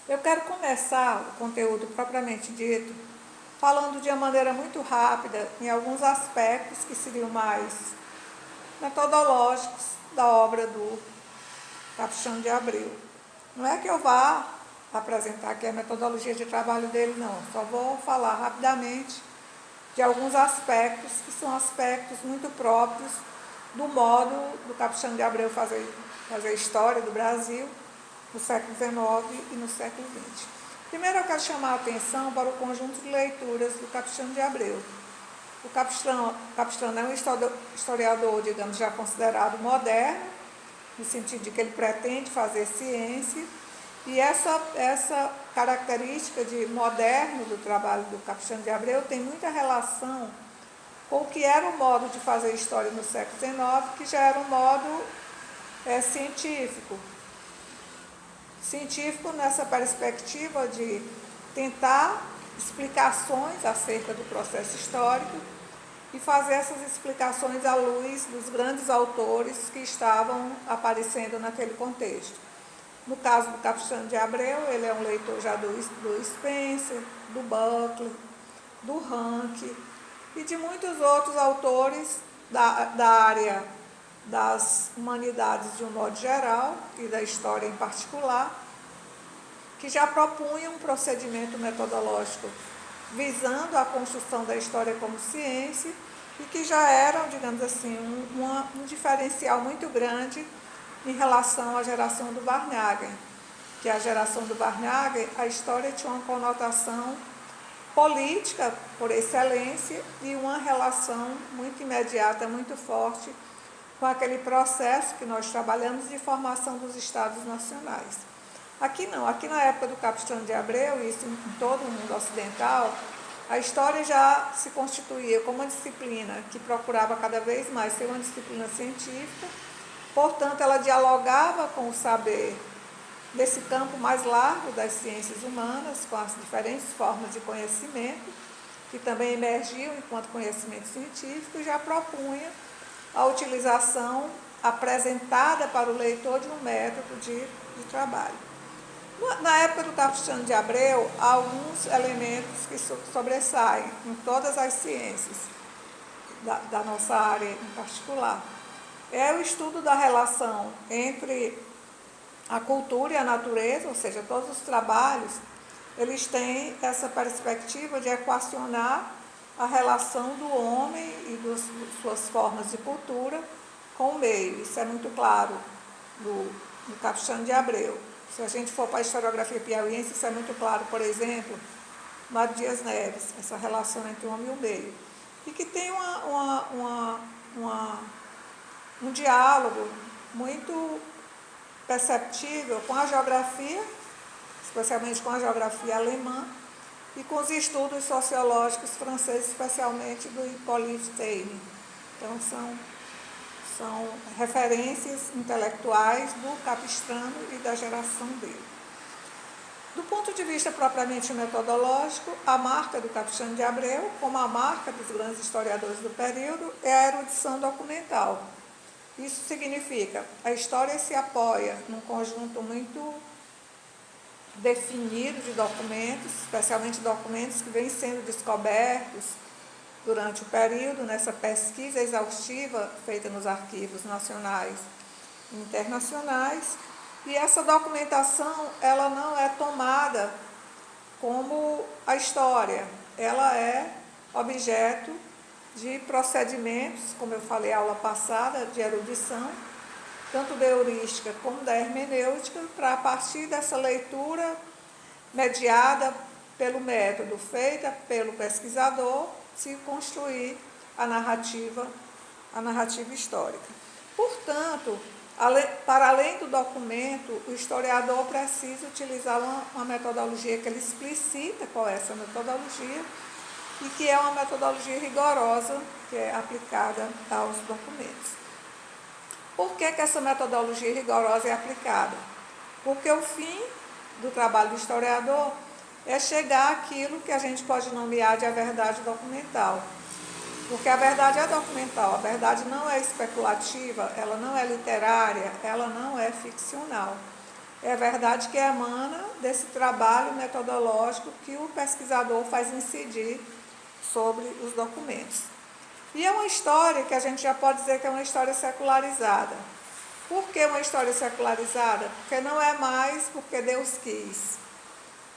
Eu quero começar o conteúdo propriamente dito falando de uma maneira muito rápida em alguns aspectos que seriam mais metodológicos da obra do Capistrano de Abreu. Não é que eu vá apresentar aqui a metodologia de trabalho dele, não. Só vou falar rapidamente de alguns aspectos que são aspectos muito próprios do modo do Capistrano de Abreu fazer história do Brasil no século XIX e no século XX. Primeiro eu quero chamar a atenção para o conjunto de leituras do Capistrano de Abreu. O Capistrano é um historiador, digamos, já considerado moderno, no sentido de que ele pretende fazer ciência, e essa característica de moderno do trabalho do Capistrano de Abreu tem muita relação com o que era o modo de fazer história no século XIX, que já era um modo científico. Científico nessa perspectiva de tentar explicações acerca do processo histórico e fazer essas explicações à luz dos grandes autores que estavam aparecendo naquele contexto. No caso do Capistrano de Abreu, ele é um leitor já do Spencer, do Butler, do Ranke e de muitos outros autores da área das humanidades de um modo geral e da história em particular, que já propunham um procedimento metodológico visando a construção da história como ciência e que já eram, digamos assim, um diferencial muito grande em relação à geração do Varnhagen, que a geração do Varnhagen, a história tinha uma conotação política por excelência e uma relação muito imediata, muito forte com aquele processo que nós trabalhamos de formação dos Estados nacionais. Aqui não, aqui na época do Capistrano de Abreu, e isso em todo o mundo ocidental, a história já se constituía como uma disciplina que procurava cada vez mais ser uma disciplina científica, portanto ela dialogava com o saber desse campo mais largo das ciências humanas, com as diferentes formas de conhecimento, que também emergiam enquanto conhecimento científico, e já propunha a utilização apresentada para o leitor de um método de trabalho. Na época do Capistrano de Abreu, há alguns elementos que sobressaem em todas as ciências da nossa área em particular. É o estudo da relação entre a cultura e a natureza, ou seja, todos os trabalhos, eles têm essa perspectiva de equacionar a relação do homem e de suas formas de cultura com o meio. Isso é muito claro no Capistrano de Abreu. Se a gente for para a historiografia piauiense, isso é muito claro, por exemplo, Mário Dias Neves, essa relação entre o homem e o meio. E que tem um diálogo muito perceptível com a geografia, especialmente com a geografia alemã, e com os estudos sociológicos franceses, especialmente do Hippolyte Taine. Então, são referências intelectuais do Capistrano e da geração dele. Do ponto de vista propriamente metodológico, a marca do Capistrano de Abreu, como a marca dos grandes historiadores do período, é a erudição documental. Isso significa a história se apoia num conjunto muito definido de documentos, especialmente documentos que vêm sendo descobertos durante o período, nessa pesquisa exaustiva feita nos arquivos nacionais e internacionais, e essa documentação ela não é tomada como a história, ela é objeto de procedimentos, como eu falei na aula passada, de erudição, tanto da heurística como da hermenêutica, para a partir dessa leitura mediada pelo método, feita pelo pesquisador, se construir a narrativa histórica. Portanto, para além do documento, o historiador precisa utilizar uma metodologia que ele explicita qual é essa metodologia e que é uma metodologia rigorosa que é aplicada aos documentos. Por que essa metodologia rigorosa é aplicada? Porque o fim do trabalho do historiador é chegar àquilo que a gente pode nomear de a verdade documental. Porque a verdade é documental, a verdade não é especulativa, ela não é literária, ela não é ficcional. é verdade que emana desse trabalho metodológico que o pesquisador faz incidir sobre os documentos. E é uma história que a gente já pode dizer que é uma história secularizada. Por que uma história secularizada? Porque não é mais porque Deus quis.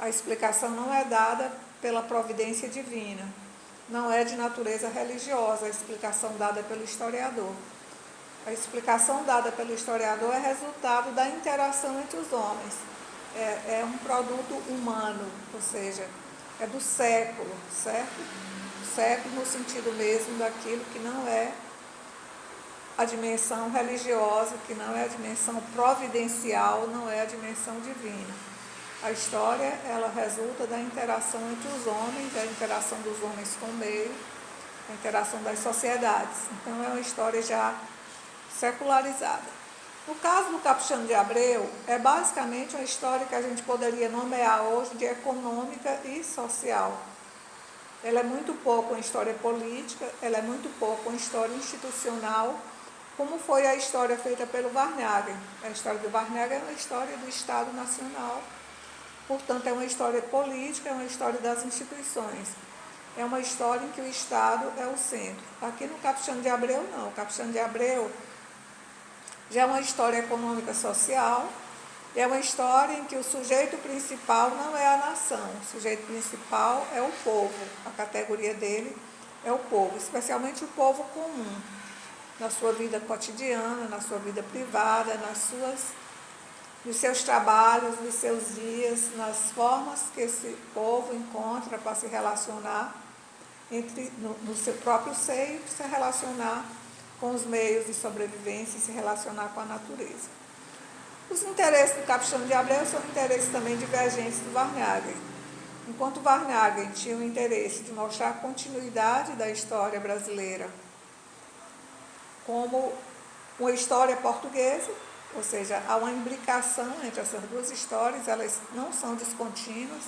A explicação não é dada pela providência divina. Não é de natureza religiosa a explicação dada pelo historiador. A explicação dada pelo historiador é resultado da interação entre os homens. É um produto humano, ou seja, é do século, certo? Século no sentido mesmo daquilo que não é a dimensão religiosa, que não é a dimensão providencial, não é a dimensão divina. A história, ela resulta da interação entre os homens, da interação dos homens com o meio, a interação das sociedades. Então, é uma história já secularizada. No caso do Capuchinho de Abreu, é basicamente uma história que a gente poderia nomear hoje de econômica e social. Ela é muito pouco uma história política, ela é muito pouco uma história institucional, como foi a história feita pelo Varnhagen. A história do Varnhagen é uma história do Estado Nacional, portanto é uma história política, é uma história das instituições. É uma história em que o Estado é o centro. Aqui no Capuchinho de Abreu, não. O Capuchinho de Abreu já é uma história econômica social, é uma história em que o sujeito principal não é a nação, o sujeito principal é o povo, a categoria dele é o povo, especialmente o povo comum, na sua vida cotidiana, na sua vida privada, nos seus trabalhos, nos seus dias, nas formas que esse povo encontra para se relacionar no seu próprio seio, se relacionar com os meios de sobrevivência e se relacionar com a natureza. Os interesses do Capuchinho de Abreu são interesses também divergentes do Varnhagen. Enquanto Varnhagen tinha o interesse de mostrar a continuidade da história brasileira como uma história portuguesa, ou seja, há uma imbricação entre essas duas histórias, elas não são descontínuas,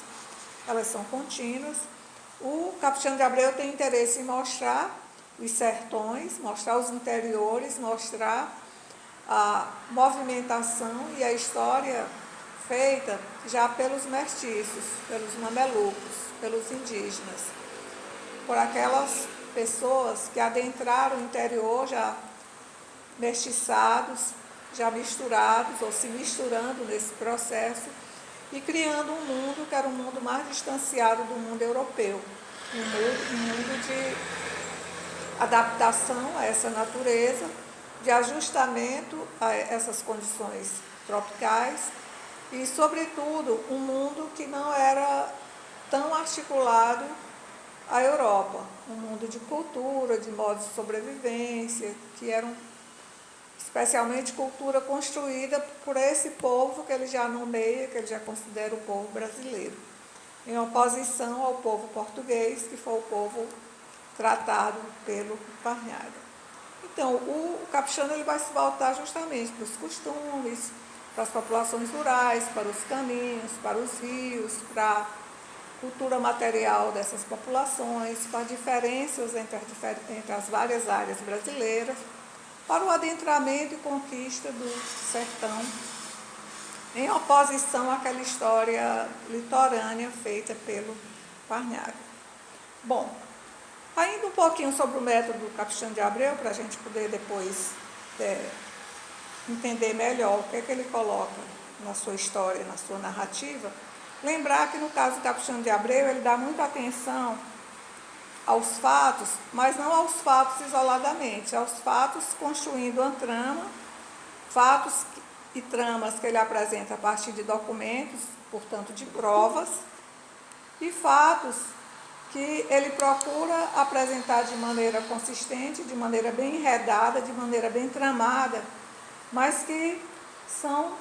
elas são contínuas. O Capuchinho de Abreu tem interesse em mostrar os sertões, mostrar os interiores, mostrar a movimentação e a história feita já pelos mestiços, pelos mamelucos, pelos indígenas, por aquelas pessoas que adentraram o interior já mestiçados, já misturados ou se misturando nesse processo e criando um mundo que era um mundo mais distanciado do mundo europeu, um mundo de adaptação a essa natureza, de ajustamento a essas condições tropicais e, sobretudo, um mundo que não era tão articulado à Europa, um mundo de cultura, de modos de sobrevivência, que eram especialmente cultura construída por esse povo que ele já nomeia, que ele já considera o povo brasileiro, em oposição ao povo português, que foi o povo tratado pelo Varnhagen. Então, o Capuchinho ele vai se voltar justamente para os costumes, para as populações rurais, para os caminhos, para os rios, para a cultura material dessas populações, para diferenças entre as várias áreas brasileiras, para o adentramento e conquista do sertão, em oposição àquela história litorânea feita pelo Varnhagen. Bom, ainda um pouquinho sobre o método do Capuchinho de Abreu, para a gente poder depois entender melhor o que é que ele coloca na sua história, na sua narrativa. Lembrar que no caso do Capuchinho de Abreu, ele dá muita atenção aos fatos, mas não aos fatos isoladamente, aos fatos construindo uma trama, fatos e tramas que ele apresenta a partir de documentos, portanto de provas, e fatos que ele procura apresentar de maneira consistente, de maneira bem enredada, de maneira bem tramada, mas que são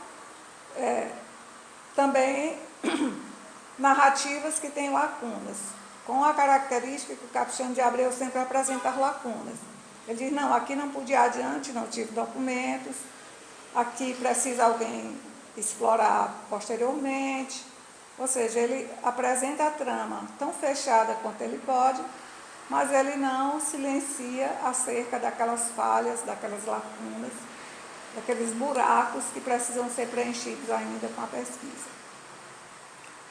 também narrativas que têm lacunas, com a característica que o Capuchinho de Abreu sempre apresenta as lacunas. Ele diz, não, aqui não pude ir adiante, não tive documentos, aqui precisa alguém explorar posteriormente. Ou seja, ele apresenta a trama tão fechada quanto ele pode, mas ele não silencia acerca daquelas falhas, daquelas lacunas daqueles buracos que precisam ser preenchidos ainda com a pesquisa.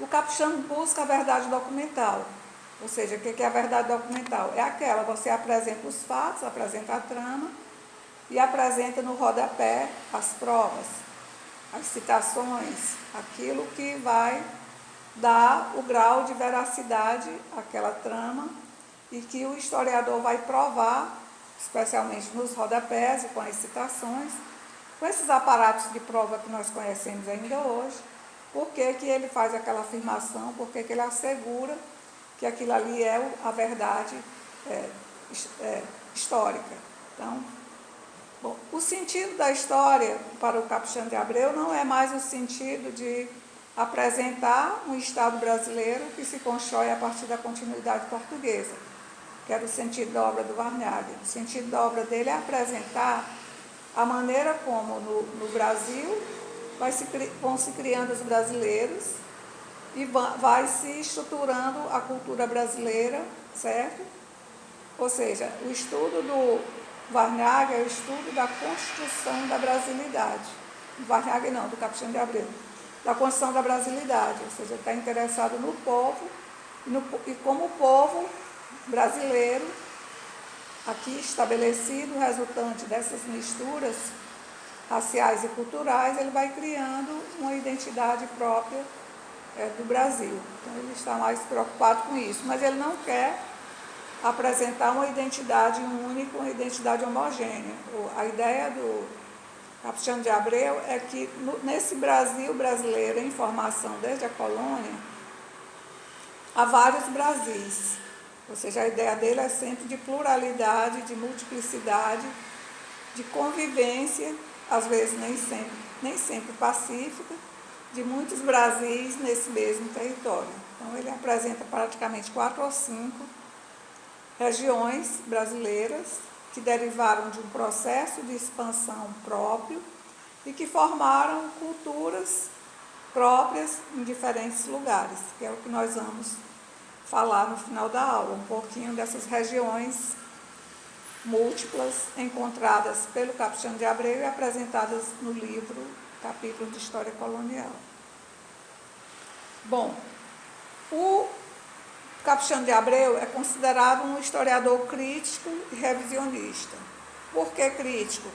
O Capichano busca a verdade documental, ou seja, o que é a verdade documental? É aquela, você apresenta os fatos, apresenta a trama e apresenta no rodapé as provas, as citações, aquilo que vai dar o grau de veracidade àquela trama e que o historiador vai provar, especialmente nos rodapés e com as citações, com esses aparatos de prova que nós conhecemos ainda hoje, por que ele faz aquela afirmação, por que ele assegura que aquilo ali é a verdade histórica. Então, bom, o sentido da história para o Capichano de Abreu não é mais o sentido de apresentar um Estado brasileiro que se constrói a partir da continuidade portuguesa, que era o sentido da obra do Varnhagen. O sentido da obra dele é apresentar a maneira como no Brasil vão se criando os brasileiros e vai se estruturando a cultura brasileira, certo? Ou seja, o estudo do Varnhagen é o estudo da construção da brasilidade. Do Varnhagen não, do Capichano de Abreu. Da construção da brasilidade, ou seja, está interessado no povo e como o povo brasileiro, aqui estabelecido, resultante dessas misturas raciais e culturais, ele vai criando uma identidade própria do Brasil. Então, ele está mais preocupado com isso, mas ele não quer apresentar uma identidade única, uma identidade homogênea. A ideia do Capichano de Abreu é que nesse Brasil brasileiro em formação desde a colônia, há vários Brasis. Ou seja, a ideia dele é sempre de pluralidade, de multiplicidade, de convivência, às vezes nem sempre pacífica, de muitos Brasis nesse mesmo território. Então, ele apresenta praticamente 4 ou 5 regiões brasileiras que derivaram de um processo de expansão próprio e que formaram culturas próprias em diferentes lugares, que é o que nós vamos falar no final da aula, um pouquinho dessas regiões múltiplas encontradas pelo Capichano de Abreu e apresentadas no livro Capítulo de História Colonial. Bom, o Capichano de Abreu é considerado um historiador crítico e revisionista. Por que crítico?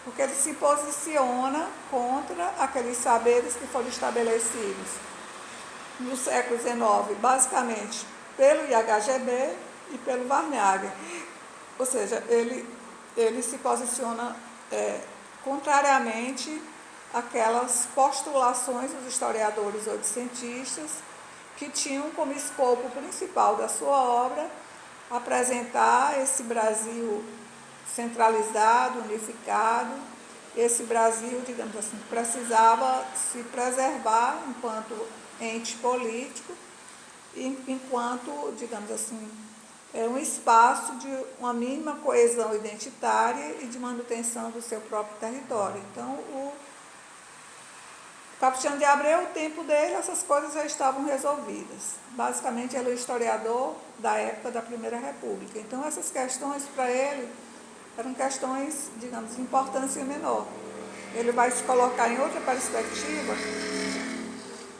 Porque ele se posiciona contra aqueles saberes que foram estabelecidos no século XIX, basicamente pelo IHGB e pelo Varnhagen. Ou seja, ele se posiciona contrariamente àquelas postulações dos historiadores ou dos cientistas que tinham como escopo principal da sua obra apresentar esse Brasil centralizado, unificado, esse Brasil, digamos assim, que precisava se preservar enquanto ente político, enquanto, digamos assim, um espaço de uma mínima coesão identitária e de manutenção do seu próprio território. Então, o Capichano de Abreu, o tempo dele, essas coisas já estavam resolvidas. Basicamente, ele é o historiador da época da Primeira República. Então, essas questões, para ele, eram questões, digamos, de importância menor. Ele vai se colocar em outra perspectiva,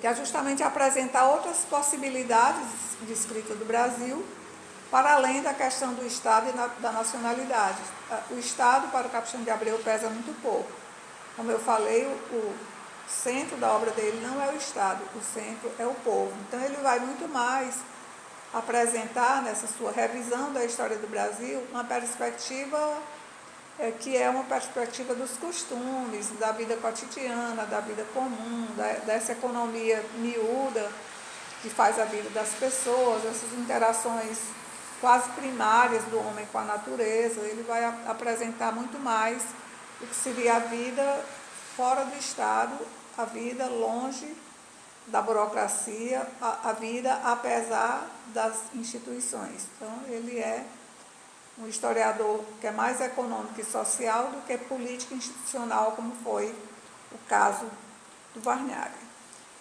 que é justamente apresentar outras possibilidades de escrita do Brasil, para além da questão do Estado e da nacionalidade. O Estado, para o Capichano de Abreu, pesa muito pouco. Como eu falei, o centro da obra dele não é o Estado, o centro é o povo. Então, ele vai muito mais apresentar, nessa sua revisão da história do Brasil, uma perspectiva que é uma perspectiva dos costumes, da vida cotidiana, da vida comum, dessa economia miúda que faz a vida das pessoas, essas interações quase primárias do homem com a natureza. Ele vai apresentar muito mais o que seria a vida fora do Estado, a vida longe da burocracia, a vida apesar das instituições. Então, ele é um historiador que é mais econômico e social do que político e institucional, como foi o caso do Varnhagen.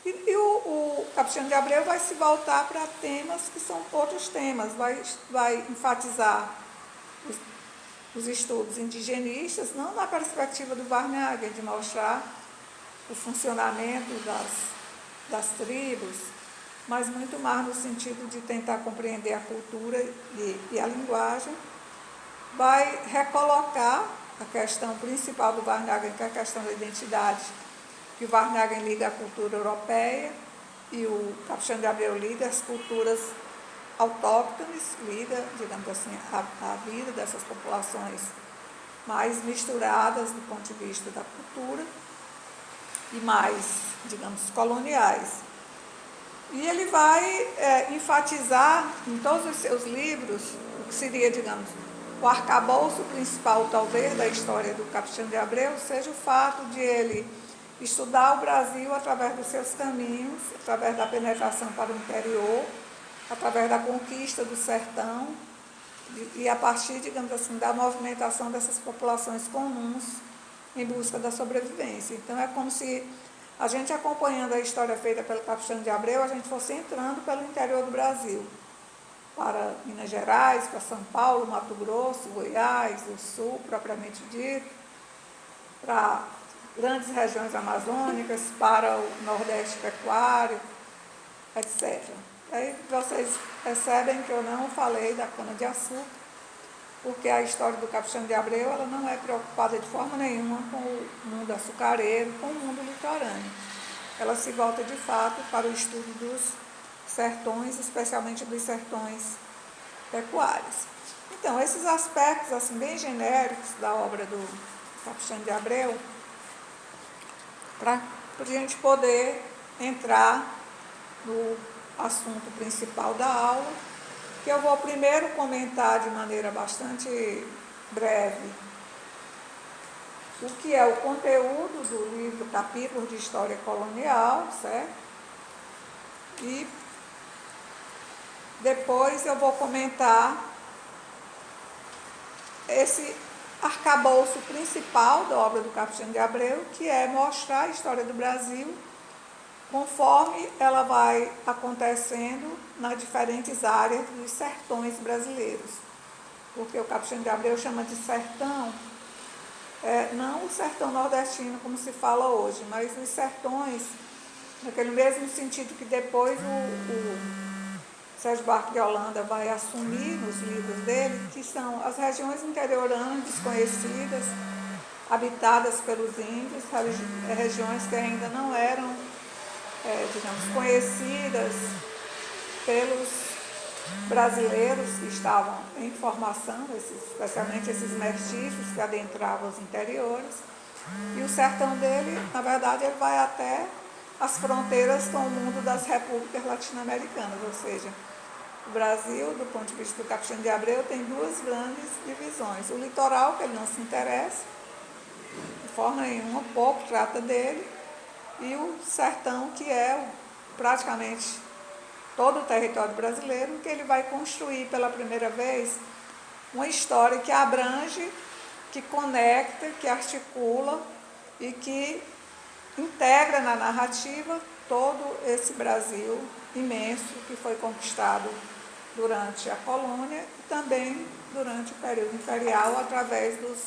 E o Capichano de Abreu vai se voltar para temas que são outros temas, vai enfatizar os estudos indigenistas, não na perspectiva do Varnhagen, de mostrar o funcionamento das tribos, mas muito mais no sentido de tentar compreender a cultura e a linguagem, vai recolocar a questão principal do Varnhagen, que é a questão da identidade, que o Varnhagen liga à cultura europeia e o Capistrano de Abreu liga às culturas autóctones, liga, digamos assim, a vida dessas populações mais misturadas do ponto de vista da cultura e mais, digamos, coloniais. E ele vai enfatizar em todos os seus livros o que seria, digamos, o arcabouço principal, talvez, da história do Capistrano de Abreu, seja o fato de ele estudar o Brasil através dos seus caminhos, através da penetração para o interior, através da conquista do sertão e a partir, digamos assim, da movimentação dessas populações comuns em busca da sobrevivência. Então, é como se a gente, acompanhando a história feita pelo Capistrano de Abreu, a gente fosse entrando pelo interior do Brasil, para Minas Gerais, para São Paulo, Mato Grosso, Goiás, o Sul, propriamente dito, para grandes regiões amazônicas, para o Nordeste pecuário, etc. Aí vocês percebem que eu não falei da cana-de-açúcar, porque a história do Capistrano de Abreu ela não é preocupada de forma nenhuma com o mundo açucareiro, com o mundo litorâneo. Ela se volta de fato para o estudo dos sertões, especialmente dos sertões pecuários. Então, esses aspectos assim, bem genéricos da obra do Capistrano de Abreu, para a gente poder entrar no assunto principal da aula, que eu vou primeiro comentar de maneira bastante breve o que é o conteúdo do livro Capítulos de História Colonial, certo? E depois eu vou comentar esse arcabouço principal da obra do Capistrano de Abreu, que é mostrar a história do Brasil conforme ela vai acontecendo nas diferentes áreas dos sertões brasileiros. Porque o Capistrano de Abreu chama de sertão, não o sertão nordestino como se fala hoje, mas os sertões, naquele mesmo sentido que depois o Sérgio Buarque de Holanda vai assumir nos livros dele, que são as regiões interioranas desconhecidas, habitadas pelos índios, regiões que ainda não eram, digamos, conhecidas pelos brasileiros que estavam em formação, especialmente esses mestiços que adentravam os interiores. E o sertão dele, na verdade, ele vai até as fronteiras com o mundo das repúblicas latino-americanas, ou seja, o Brasil, do ponto de vista do Capistrano de Abreu, tem duas grandes divisões. O litoral, que ele não se interessa, de forma nenhuma, pouco trata dele, e o sertão, que é praticamente todo o território brasileiro, que ele vai construir pela primeira vez uma história que abrange, que conecta, que articula e que integra na narrativa todo esse Brasil imenso que foi conquistado durante a colônia e também durante o período imperial, através dos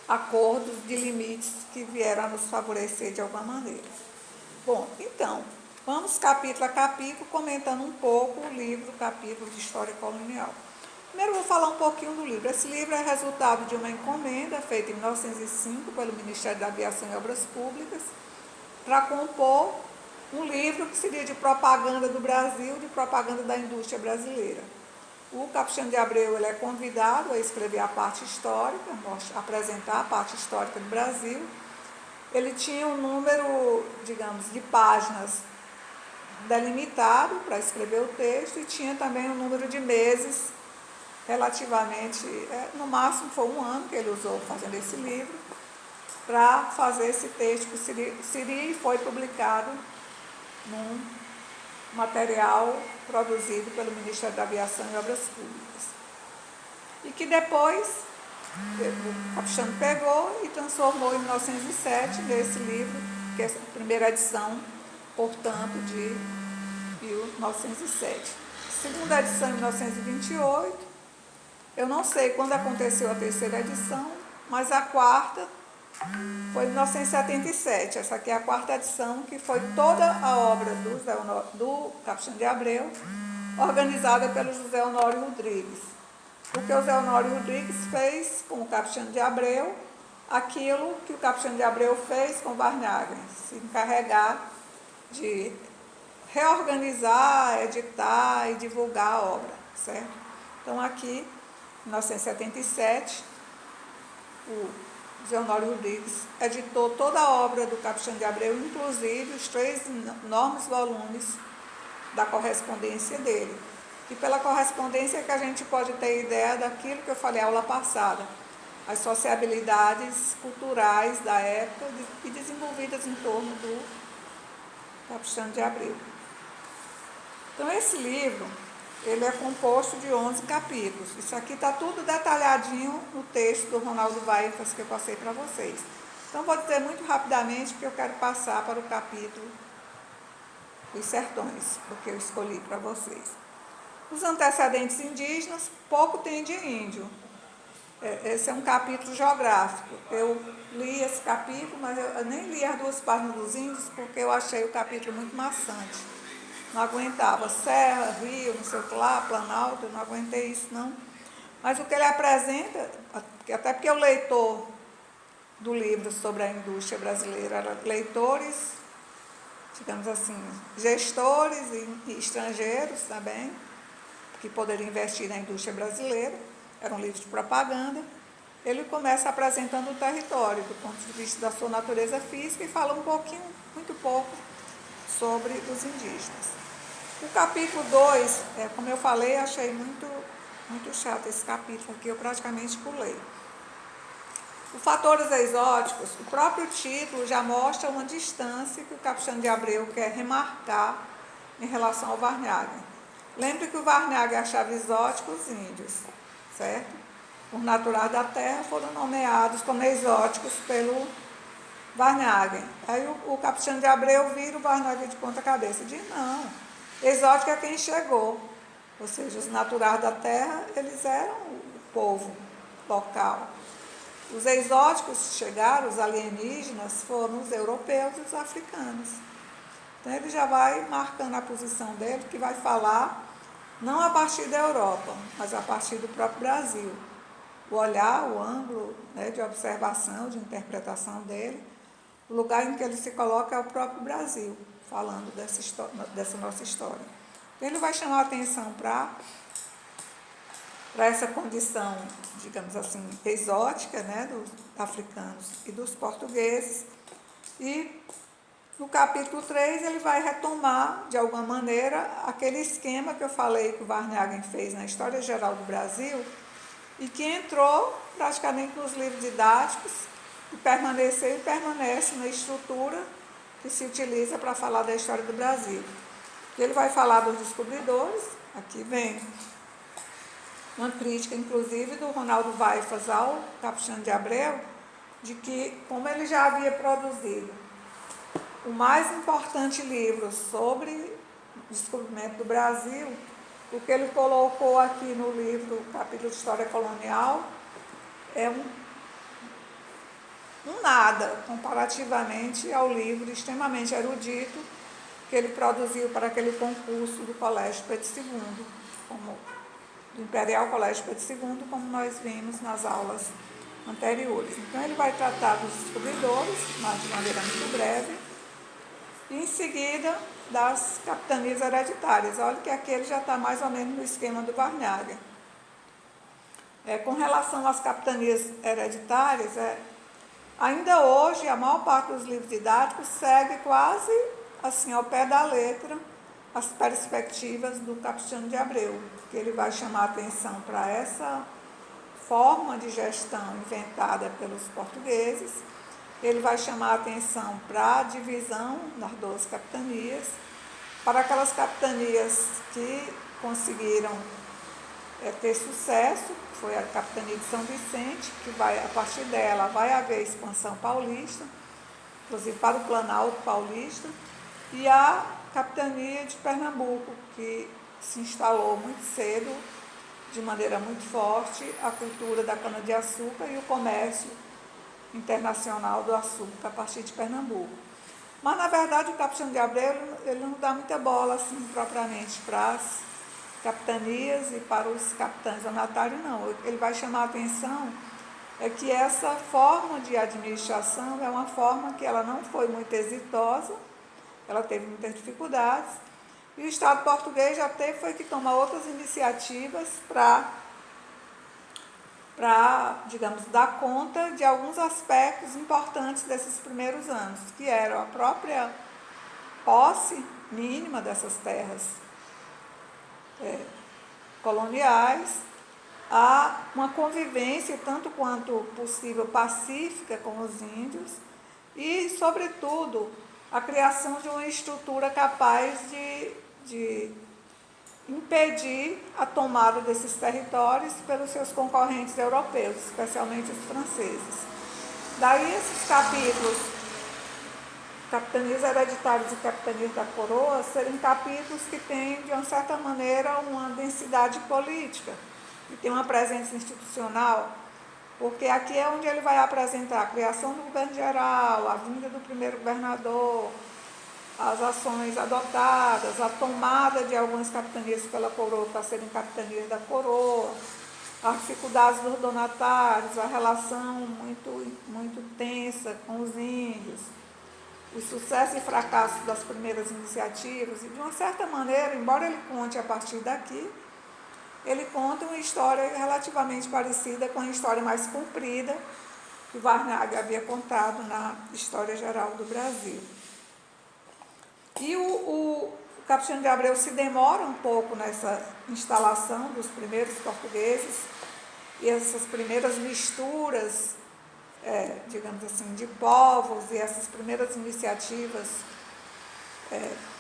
acordos de limites que vieram a nos favorecer de alguma maneira. Bom, então, vamos capítulo a capítulo, comentando um pouco o livro Capítulo de História Colonial. Primeiro eu vou falar um pouquinho do livro. Esse livro é resultado de uma encomenda feita em 1905 pelo Ministério da Aviação e Obras Públicas para compor um livro que seria de propaganda do Brasil, de propaganda da indústria brasileira. O Capistrano de Abreu ele é convidado a escrever a parte histórica, apresentar a parte histórica do Brasil. Ele tinha um número, digamos, de páginas delimitado para escrever o texto e tinha também um número de meses relativamente, no máximo foi 1 ano que ele usou fazendo esse livro, para fazer esse texto que seria e foi publicado num material produzido pelo Ministério da Aviação e Obras Públicas. E que depois o Capistrano pegou e transformou em 1907 nesse livro, que é a primeira edição, portanto, de 1907. Segunda edição em 1928, Eu não sei quando aconteceu a terceira edição, mas a quarta foi em 1977. Essa aqui é a quarta edição, que foi toda a obra do Capistrano de Abreu, organizada pelo José Honório Rodrigues. Porque o José Honório Rodrigues fez com o Capistrano de Abreu aquilo que o Capistrano de Abreu fez com Varnhagen, se encarregar de reorganizar, editar e divulgar a obra, certo? Então aqui, em 1977, o José Honório Rodrigues editou toda a obra do Capistrano de Abreu, inclusive os 3 enormes volumes da correspondência dele. E pela correspondência que a gente pode ter ideia daquilo que eu falei na aula passada, as sociabilidades culturais da época e desenvolvidas em torno do Capistrano de Abreu. Então esse livro, ele é composto de 11 capítulos. Isso aqui está tudo detalhadinho no texto do Ronaldo Vaifas que eu passei para vocês. Então vou dizer muito rapidamente que eu quero passar para o capítulo dos sertões, porque eu escolhi para vocês. Os antecedentes indígenas, pouco tem de índio. Esse é um capítulo geográfico. Eu li esse capítulo, mas eu nem li as 2 páginas dos índios, porque eu achei o capítulo muito maçante. Não aguentava. Serra, rio, não sei o que lá, Planalto, eu não aguentei isso não. Mas o que ele apresenta, até porque o leitor do livro sobre a indústria brasileira era leitores, digamos assim, gestores e estrangeiros também, que poderiam investir na indústria brasileira, era um livro de propaganda. Ele começa apresentando o território do ponto de vista da sua natureza física e fala um pouquinho, muito pouco, sobre os indígenas. O capítulo 2, como eu falei, achei muito chato esse capítulo aqui, eu praticamente pulei. Os fatores exóticos, o próprio título já mostra uma distância que o Capistrano de Abreu quer remarcar em relação ao Varnhagen. Lembre que o Varnhagen achava exótico os índios, certo? Os naturais da terra foram nomeados como exóticos pelo Varnhagen. Aí o Capistrano de Abreu vira o Varnhagen de ponta cabeça e diz, não, exótico é quem chegou. Ou seja, os naturais da terra, eles eram o povo local. Os exóticos que chegaram, os alienígenas, foram os europeus e os africanos. Então ele já vai marcando a posição dele, que vai falar não a partir da Europa, mas a partir do próprio Brasil. O olhar, o ângulo, né, de observação, de interpretação dele, o lugar em que ele se coloca é o próprio Brasil, falando dessa nossa história. Então, ele vai chamar a atenção para essa condição, digamos assim, exótica, né, dos africanos e dos portugueses. E no capítulo 3 ele vai retomar, de alguma maneira, aquele esquema que eu falei que o Varnhagen fez na História Geral do Brasil e que entrou praticamente nos livros didáticos e permaneceu e permanece na estrutura que se utiliza para falar da história do Brasil. Ele vai falar dos descobridores, aqui vem uma crítica, inclusive, do Ronaldo Vaifas ao Capistrano de Abreu, de que, como ele já havia produzido o mais importante livro sobre o descobrimento do Brasil, o que ele colocou aqui no livro, capítulo de História Colonial, é um nada, comparativamente ao livro extremamente erudito que ele produziu para aquele concurso do Colégio Pedro II, do Imperial Colégio Pedro II, como nós vimos nas aulas anteriores. Então, ele vai tratar dos descobridores, mas de maneira muito breve, e em seguida das capitanias hereditárias. Olha que aqui ele já está mais ou menos no esquema do Varnhagen. Com relação às capitanias hereditárias, ainda hoje a maior parte dos livros didáticos segue quase assim ao pé da letra as perspectivas do Capistrano de Abreu, que ele vai chamar a atenção para essa forma de gestão inventada pelos portugueses. Ele vai chamar a atenção para a divisão das 12 capitanias, para aquelas capitanias que conseguiram ter sucesso, que foi a capitania de São Vicente, que vai, a partir dela vai haver expansão paulista, inclusive para o Planalto paulista, e a capitania de Pernambuco, que se instalou muito cedo de maneira muito forte a cultura da cana-de-açúcar e o comércio internacional do açúcar a partir de Pernambuco. Mas, na verdade, o Capistrano de Abreu ele não dá muita bola, assim, propriamente para as capitanias e para os capitães donatários, não. Ele vai chamar a atenção que essa forma de administração é uma forma que ela não foi muito exitosa, ela teve muitas dificuldades, e o Estado português já foi que tomar outras iniciativas para, digamos, dar conta de alguns aspectos importantes desses primeiros anos, que eram a própria posse mínima dessas terras coloniais, há uma convivência tanto quanto possível pacífica com os índios e, sobretudo, a criação de uma estrutura capaz de impedir a tomada desses territórios pelos seus concorrentes europeus, especialmente os franceses. Daí esses capítulos, capitanias hereditárias e capitanias da coroa, serem capítulos que têm, de uma certa maneira, uma densidade política, e tem uma presença institucional, porque aqui é onde ele vai apresentar a criação do governo geral, a vinda do primeiro governador, as ações adotadas, a tomada de algumas capitanias pela coroa para serem capitanias da coroa, as dificuldades dos donatários, a relação muito tensa com os índios, o sucesso e fracasso das primeiras iniciativas, e de uma certa maneira, embora ele conte a partir daqui, ele conta uma história relativamente parecida com a história mais comprida que Varnhagen havia contado na História Geral do Brasil. E o Capistrano de Abreu se demora um pouco nessa instalação dos primeiros portugueses e essas primeiras misturas, digamos assim, de povos e essas primeiras iniciativas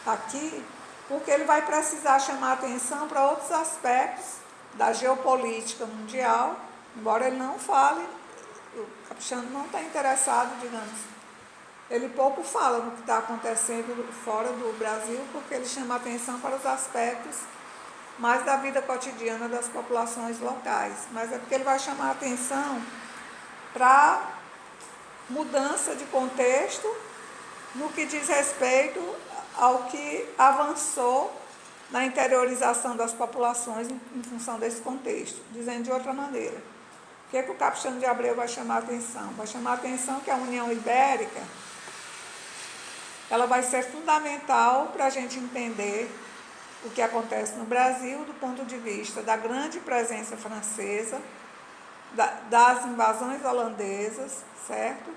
aqui, porque ele vai precisar chamar atenção para outros aspectos da geopolítica mundial, embora ele não fale, o Capistrano não está interessado, digamos, ele pouco fala no que está acontecendo fora do Brasil, porque ele chama atenção para os aspectos mais da vida cotidiana das populações locais, mas é porque ele vai chamar atenção para mudança de contexto no que diz respeito ao que avançou na interiorização das populações em função desse contexto. Dizendo de outra maneira, o que o Capistrano de Abreu vai chamar a atenção? Vai chamar a atenção que a União Ibérica ela vai ser fundamental para a gente entender o que acontece no Brasil do ponto de vista da grande presença francesa, das invasões holandesas, certo?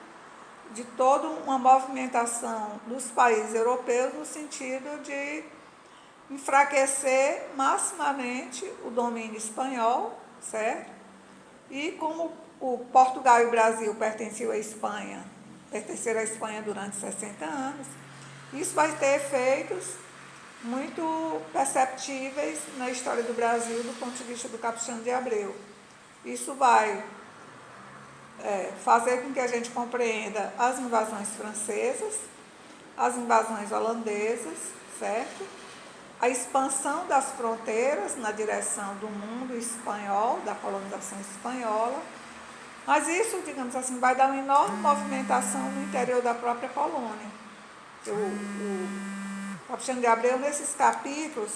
De toda uma movimentação dos países europeus no sentido de enfraquecer maximamente o domínio espanhol, certo? E como o Portugal e o Brasil pertenceram à Espanha durante 60 anos, isso vai ter efeitos muito perceptíveis na história do Brasil do ponto de vista do Capistrano de Abreu. Isso vai fazer com que a gente compreenda as invasões francesas, as invasões holandesas, certo? A expansão das fronteiras na direção do mundo espanhol, da colonização espanhola, mas isso, digamos assim, vai dar uma enorme movimentação no interior da própria colônia. O Capistrano de Abreu, nesses capítulos,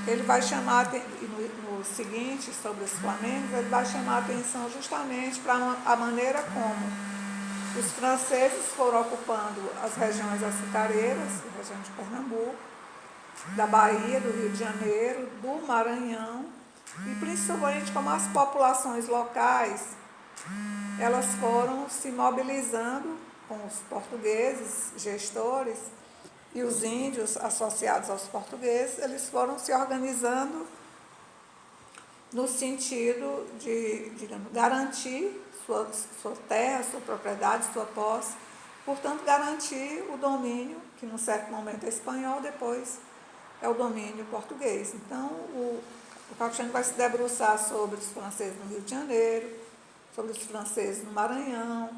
ele vai chamar, no seguinte, sobre os flamengos, ele vai chamar a atenção justamente para a maneira como os franceses foram ocupando as regiões açucareiras, a região de Pernambuco, da Bahia, do Rio de Janeiro, do Maranhão, e principalmente como as populações locais, elas foram se mobilizando com os portugueses, gestores, e os índios associados aos portugueses, eles foram se organizando no sentido de, digamos, garantir sua terra, sua propriedade, sua posse, portanto, garantir o domínio, que num certo momento é espanhol, depois é o domínio português. Então, o Capistrano vai se debruçar sobre os franceses no Rio de Janeiro, sobre os franceses no Maranhão,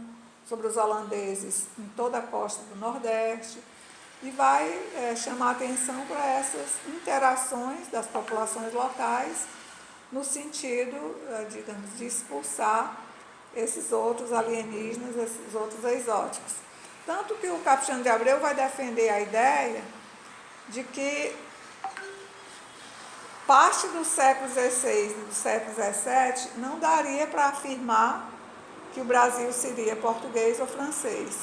sobre os holandeses em toda a costa do Nordeste, e vai chamar atenção para essas interações das populações locais no sentido, digamos, de expulsar esses outros alienígenas, esses outros exóticos. Tanto que o Capistrano de Abreu vai defender a ideia de que parte do século XVI e do século XVII não daria para afirmar que o Brasil seria português ou francês,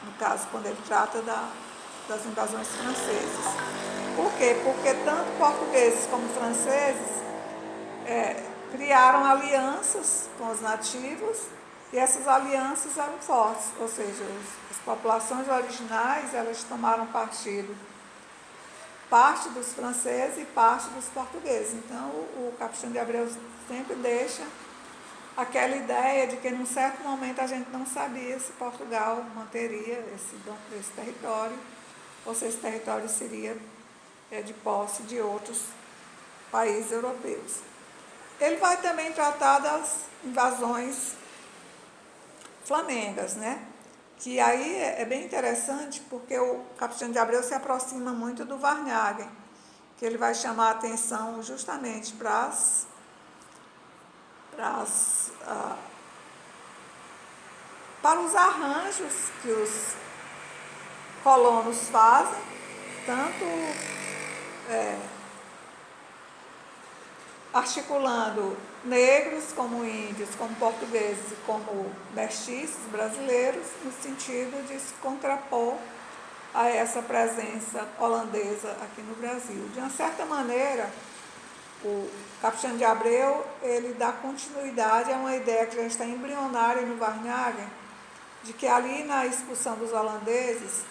no caso, quando ele trata das invasões francesas. Por quê? Porque tanto portugueses como franceses criaram alianças com os nativos e essas alianças eram fortes, ou seja, as populações originais elas tomaram partido, parte dos franceses e parte dos portugueses. Então, o Capistrano de Abreu sempre deixa aquela ideia de que, num certo momento, a gente não sabia se Portugal manteria esse território ou se esse território seria de posse de outros países europeus. Ele vai também tratar das invasões flamengas, né? Que aí é bem interessante, porque o Capistrano de Abreu se aproxima muito do Varnhagen, que ele vai chamar a atenção justamente para os arranjos que os colonos fazem, tanto articulando negros como índios, como portugueses, como mestiços brasileiros, no sentido de se contrapor a essa presença holandesa aqui no Brasil. De uma certa maneira, o Capistrano de Abreu ele dá continuidade a uma ideia que já está embrionária no Varnhagen, de que ali na expulsão dos holandeses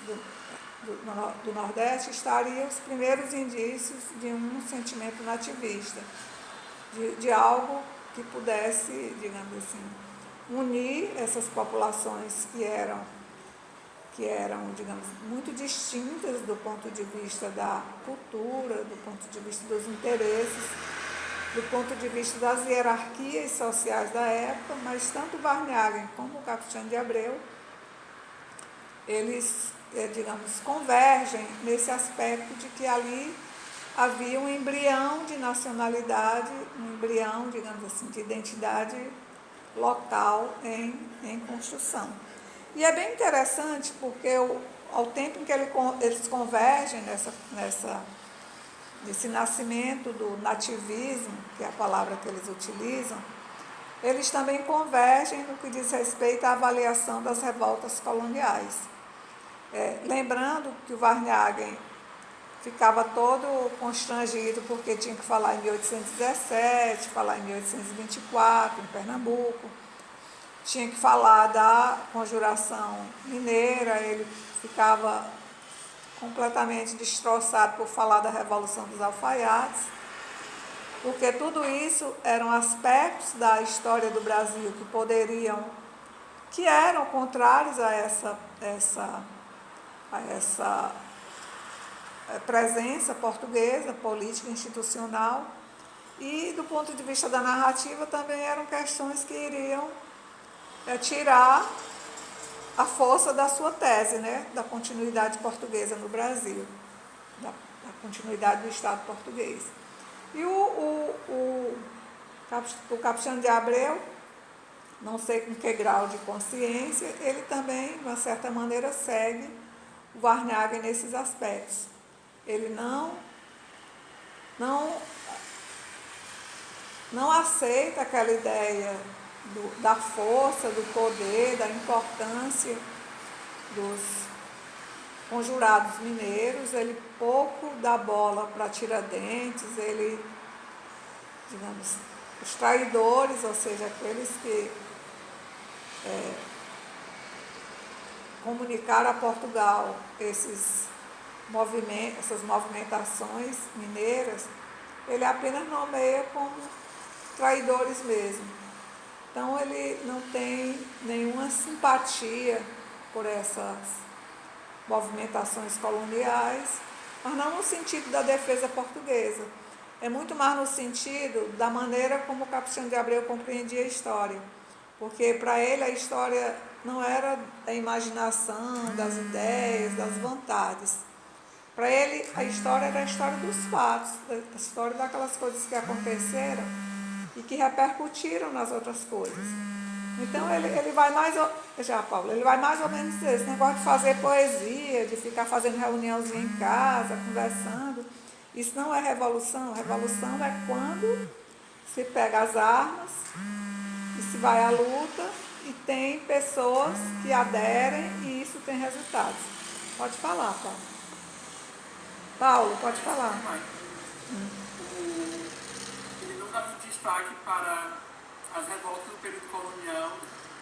do Nordeste estariam os primeiros indícios de um sentimento nativista, de algo que pudesse, digamos assim, unir essas populações que eram, digamos, muito distintas do ponto de vista da cultura, do ponto de vista dos interesses, do ponto de vista das hierarquias sociais da época, mas tanto Varnhagen como o Capistrano de Abreu, eles, digamos, convergem nesse aspecto de que ali havia um embrião de nacionalidade, um embrião, digamos assim, de identidade local em construção. E é bem interessante porque ao tempo em que eles convergem nesse nascimento do nativismo, que é a palavra que eles utilizam, eles também convergem no que diz respeito à avaliação das revoltas coloniais. Lembrando que o Varnhagen ficava todo constrangido porque tinha que falar em 1817, falar em 1824, em Pernambuco, tinha que falar da conjuração mineira, ele ficava completamente destroçado por falar da Revolução dos Alfaiates, porque tudo isso eram aspectos da história do Brasil que eram contrários a essa presença portuguesa, política, institucional, e do ponto de vista da narrativa também eram questões que iriam tirar a força da sua tese, né, da continuidade portuguesa no Brasil, da continuidade do Estado português. E o Capistrano de Abreu, não sei com que grau de consciência, ele também, de uma certa maneira, segue o Varnhagen nesses aspectos. Ele não aceita aquela ideia da força, do poder, da importância dos conjurados mineiros. Ele pouco dá bola para Tiradentes, ele, digamos, os traidores, ou seja, aqueles que comunicaram a Portugal essas movimentações mineiras, ele apenas nomeia como traidores mesmo. Então, ele não tem nenhuma simpatia por essas movimentações coloniais, mas não no sentido da defesa portuguesa. É muito mais no sentido da maneira como o Capistrano de Abreu compreendia a história. Porque para ele a história não era da imaginação, das ideias, das vontades. Para ele a história era a história dos fatos, a história daquelas coisas que aconteceram e que repercutiram nas outras coisas. Então ele vai mais, já Paulo, ele vai mais ou menos esse negócio de fazer poesia, de ficar fazendo reuniãozinha em casa, conversando. Isso não é revolução. Revolução é quando se pega as armas e se vai à luta e tem pessoas que aderem e isso tem resultados. Pode falar, Paulo. Paulo, pode falar. Ele não dá muito destaque para as revoltas do período colonial,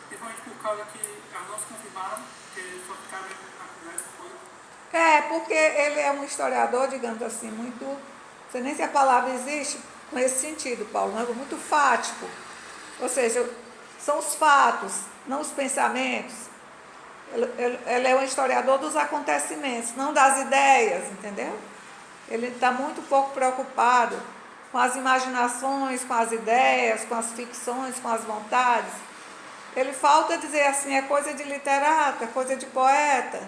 principalmente por causa que elas não se confirmaram, porque só ficaram na conversa. Porque ele é um historiador, digamos assim, muito, não sei nem se a palavra existe com esse sentido, Paulo, não é muito fático. Ou seja, são os fatos, não os pensamentos. Ele é um historiador dos acontecimentos, não das ideias, entendeu? Ele está muito pouco preocupado com as imaginações, com as ideias, com as ficções, com as vontades. Ele falta dizer assim, é coisa de literato, é coisa de poeta.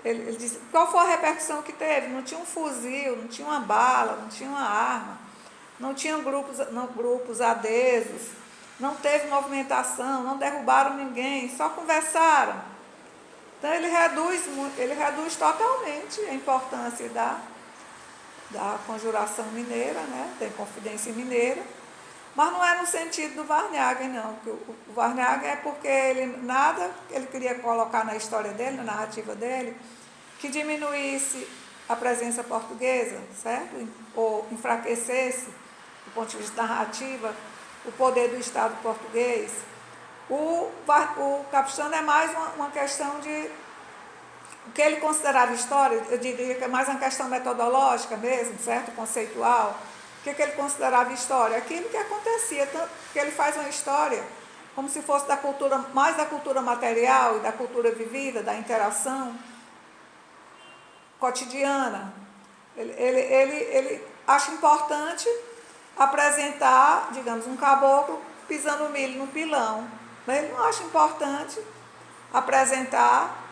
Ele diz, qual foi a repercussão que teve? Não tinha um fuzil, não tinha uma bala, não tinha uma arma, não tinham grupos adesos, não teve movimentação, não derrubaram ninguém, só conversaram. Então ele reduz totalmente a importância da conjuração mineira, né? Da Inconfidência Mineira, mas não é no sentido do Varnhagen, não. O Varnhagen é porque ele queria colocar na história dele, na narrativa dele, que diminuísse a presença portuguesa, certo? Ou enfraquecesse, do ponto de vista narrativa, o poder do Estado português. O Capistrano é mais uma questão de o que ele considerava história, eu diria que é mais uma questão metodológica mesmo, certo? Conceitual. O que ele considerava história? Aquilo que acontecia, tanto que ele faz uma história como se fosse mais da cultura material e da cultura vivida, da interação cotidiana. Ele acha importante apresentar, digamos, um caboclo pisando milho no pilão, mas ele não acha importante apresentar,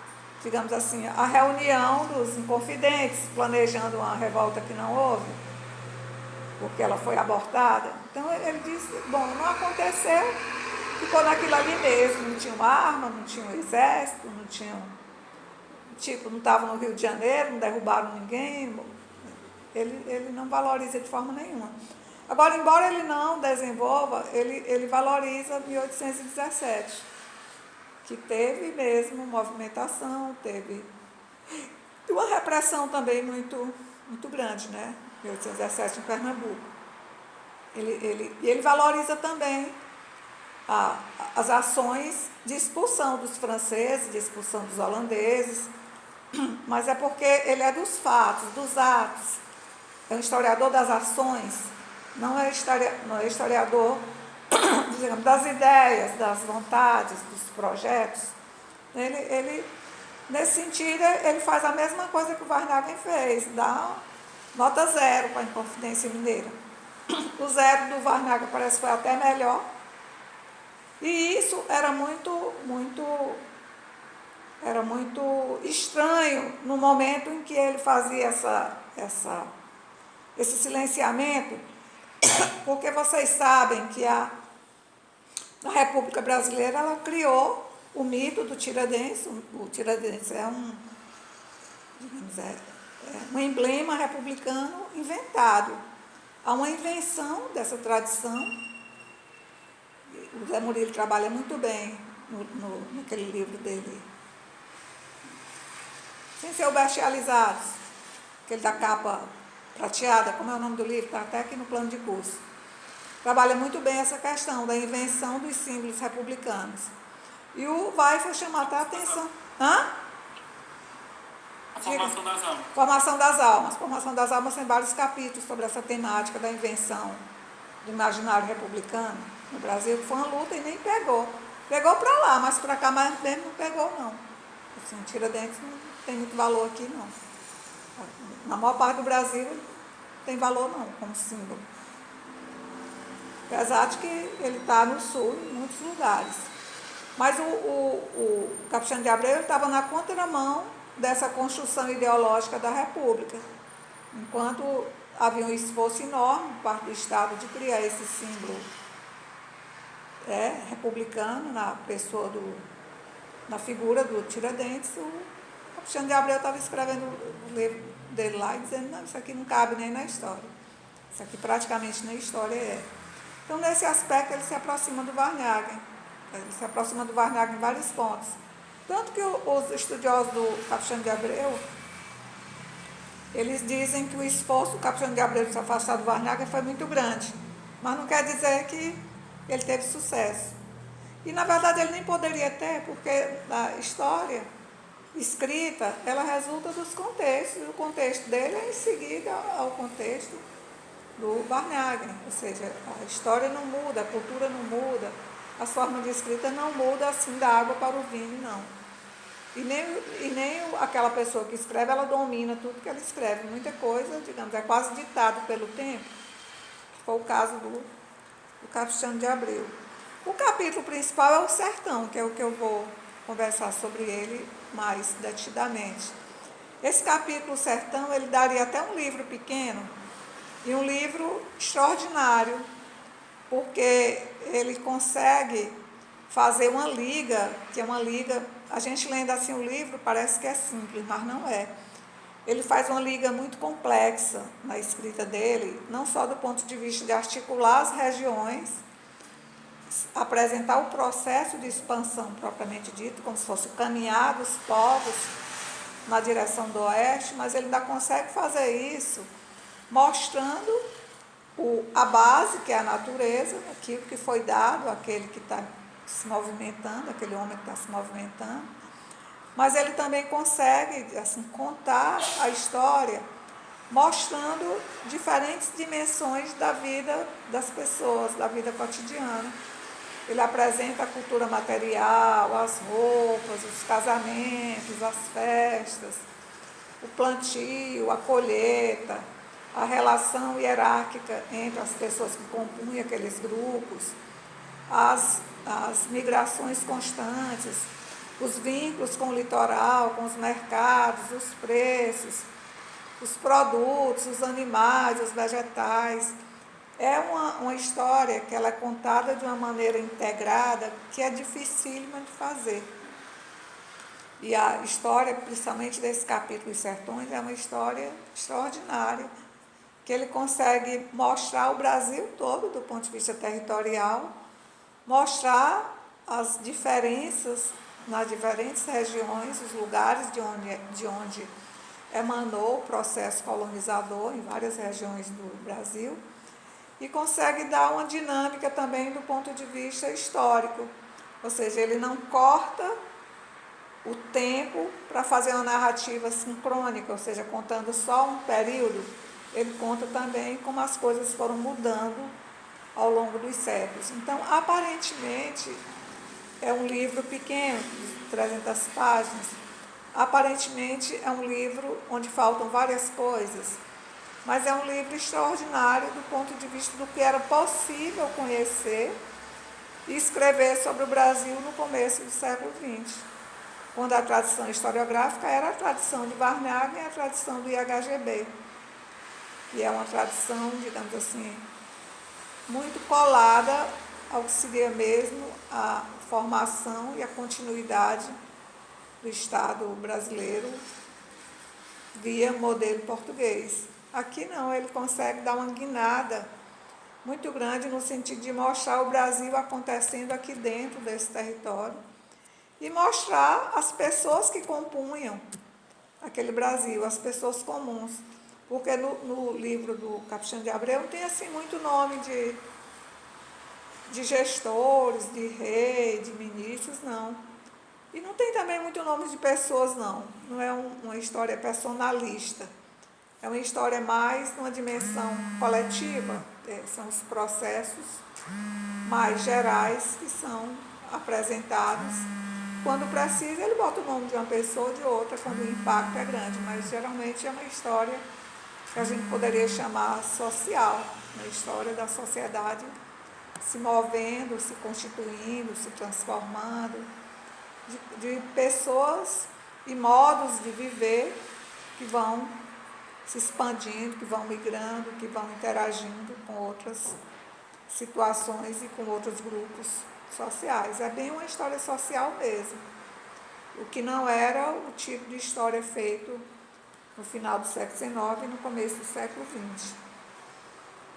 digamos assim, a reunião dos inconfidentes, planejando uma revolta que não houve, porque ela foi abortada. Então ele disse, bom, não aconteceu, ficou naquilo ali mesmo, não tinha uma arma, não tinha um exército, não tinha, não estava no Rio de Janeiro, não derrubaram ninguém, ele não valoriza de forma nenhuma. Agora, embora ele não desenvolva, ele valoriza 1817, que teve mesmo movimentação, teve uma repressão também muito, muito grande, né? 1817 em Pernambuco. Ele valoriza também as ações de expulsão dos franceses, de expulsão dos holandeses, mas é porque ele é dos fatos, dos atos. É um historiador das ações, não é historiador digamos, das ideias, das vontades, dos projetos. Nesse sentido, ele faz a mesma coisa que o Varnhagen fez, dá nota 0 para a Inconfidência Mineira. O 0 do Varnhagen parece que foi até melhor. E isso era muito estranho no momento em que ele fazia esse silenciamento, porque vocês sabem que a República Brasileira ela criou o mito do Tiradentes. O Tiradentes é um emblema republicano inventado. Há uma invenção dessa tradição. O Zé Murilo trabalha muito bem naquele livro dele. Sem ser o Bestializados, aquele da capa prateada, como é o nome do livro, está até aqui no plano de curso. Trabalha muito bem essa questão da invenção dos símbolos republicanos. E o Weifel chamou até a atenção. A formação das almas. Formação das almas. Formação das almas tem vários capítulos sobre essa temática da invenção do imaginário republicano no Brasil, que foi uma luta e nem pegou. Pegou para lá, mas para cá mesmo não pegou, não. Assim, Tiradentes não tem muito valor aqui, não. Na maior parte do Brasil não tem valor, não, como símbolo. Apesar de que ele está no sul, em muitos lugares. Mas o Capistrano de Abreu estava na contramão dessa construção ideológica da República. Enquanto havia um esforço enorme por parte do Estado de criar esse símbolo republicano, na figura do Tiradentes, o Capistrano de Abreu estava escrevendo o livro dele lá e dizendo, não, isso aqui não cabe nem na história. Isso aqui praticamente na história é. Então, nesse aspecto, ele se aproxima do Varnhagen. Ele se aproxima do Varnhagen em vários pontos. Tanto que os estudiosos do Capistrano de Abreu, eles dizem que o esforço do Capistrano de Abreu de se afastar do Varnhagen foi muito grande. Mas não quer dizer que ele teve sucesso. E, na verdade, ele nem poderia ter, porque a história escrita, ela resulta dos contextos. E o contexto dele é em seguida ao contexto do Varnhagen. Ou seja, a história não muda, a cultura não muda, a forma de escrita não muda assim da água para o vinho, não. E nem aquela pessoa que escreve, ela domina tudo que ela escreve. Muita coisa, digamos, é quase ditado pelo tempo. Foi o caso do Capistrano de Abreu. O capítulo principal é o sertão, que é o que eu vou conversar sobre ele mais detidamente. Esse capítulo sertão, ele daria até um livro pequeno e um livro extraordinário, porque ele consegue fazer uma liga, que é uma liga, a gente lendo assim o livro parece que é simples, mas não é. Ele faz uma liga muito complexa na escrita dele, não só do ponto de vista de articular as regiões, apresentar o processo de expansão propriamente dito, como se fosse o caminhar dos povos na direção do oeste, mas ele ainda consegue fazer isso mostrando a base, que é a natureza, aquilo que foi dado àquele que está se movimentando, aquele homem que está se movimentando, mas ele também consegue assim, contar a história mostrando diferentes dimensões da vida das pessoas, da vida cotidiana. Ele apresenta a cultura material, as roupas, os casamentos, as festas, o plantio, a colheita, a relação hierárquica entre as pessoas que compunham aqueles grupos, as migrações constantes, os vínculos com o litoral, com os mercados, os preços, os produtos, os animais, os vegetais. É uma história que ela é contada de uma maneira integrada que é dificílima de fazer. E a história, principalmente desse capítulo dos sertões, é uma história extraordinária, que ele consegue mostrar o Brasil todo do ponto de vista territorial, mostrar as diferenças nas diferentes regiões, os lugares de onde emanou o processo colonizador em várias regiões do Brasil, e consegue dar uma dinâmica também do ponto de vista histórico, ou seja, ele não corta o tempo para fazer uma narrativa sincrônica, ou seja, contando só um período, ele conta também como as coisas foram mudando ao longo dos séculos. Então, aparentemente, é um livro pequeno, de 300 páginas, aparentemente é um livro onde faltam várias coisas, mas é um livro extraordinário do ponto de vista do que era possível conhecer e escrever sobre o Brasil no começo do século XX, quando a tradição historiográfica era a tradição de Varnhagen e a tradição do IHGB. E é uma tradição, digamos assim, muito colada ao que seria mesmo a formação e a continuidade do Estado brasileiro via modelo português. Aqui não, ele consegue dar uma guinada muito grande no sentido de mostrar o Brasil acontecendo aqui dentro desse território e mostrar as pessoas que compunham aquele Brasil, as pessoas comuns. Porque no livro do Capistrano de Abreu não tem assim muito nome de gestores, de rei, de ministros, não. E não tem também muito nome de pessoas, não. Não é uma história personalista. É uma história mais numa dimensão coletiva. São os processos mais gerais que são apresentados. Quando precisa, ele bota o nome de uma pessoa ou de outra, quando o impacto é grande. Mas, geralmente, é uma história que a gente poderia chamar social. Uma história da sociedade se movendo, se constituindo, se transformando, de pessoas e modos de viver que vão se expandindo, que vão migrando, que vão interagindo com outras situações e com outros grupos sociais. É bem uma história social mesmo, o que não era o tipo de história feito no final do século XIX e no começo do século XX.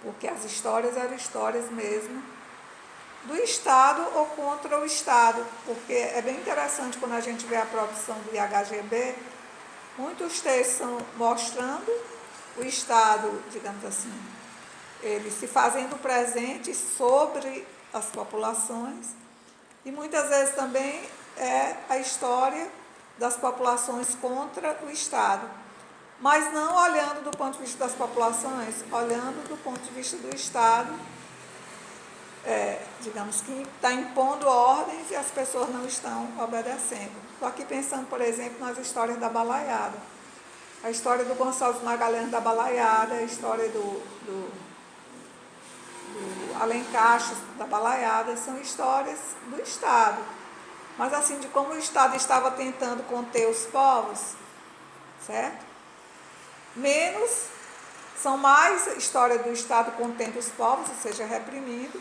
Porque as histórias eram histórias mesmo do Estado ou contra o Estado, porque é bem interessante quando a gente vê a produção do IHGB, muitos textos estão mostrando o Estado, digamos assim, ele se fazendo presente sobre as populações, e muitas vezes também é a história das populações contra o Estado, mas não olhando do ponto de vista das populações, olhando do ponto de vista do Estado, digamos que está impondo ordens e as pessoas não estão obedecendo. Estou aqui pensando, por exemplo, nas histórias da balaiada. A história do Gonçalves Magalhães da balaiada, a história do Alencar da balaiada, são histórias do Estado. Mas assim, de como o Estado estava tentando conter os povos, certo? São mais história do Estado contendo os povos, ou seja, reprimindo,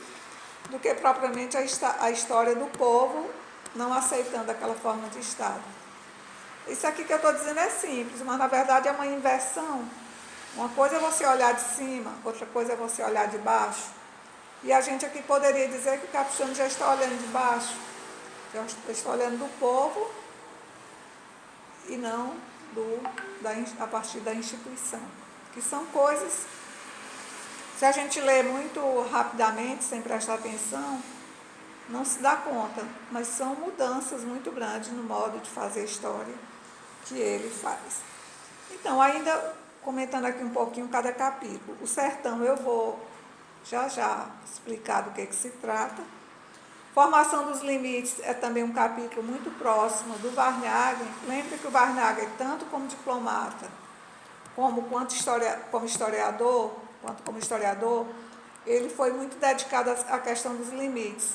do que propriamente a história do povo não aceitando aquela forma de Estado. Isso aqui que eu estou dizendo é simples, mas na verdade é uma inversão. Uma coisa é você olhar de cima, outra coisa é você olhar de baixo. E a gente aqui poderia dizer que o Capistrano já está olhando de baixo, já está olhando do povo e não a partir da instituição. Que são coisas, se a gente lê muito rapidamente, sem prestar atenção, não se dá conta, mas são mudanças muito grandes no modo de fazer história que ele faz. Então, ainda comentando aqui um pouquinho cada capítulo. O Sertão eu vou já explicar do que se trata. Formação dos limites é também um capítulo muito próximo do Varnhagen. Lembre que o Varnhagen, tanto como diplomata, como historiador, ele foi muito dedicado à questão dos limites.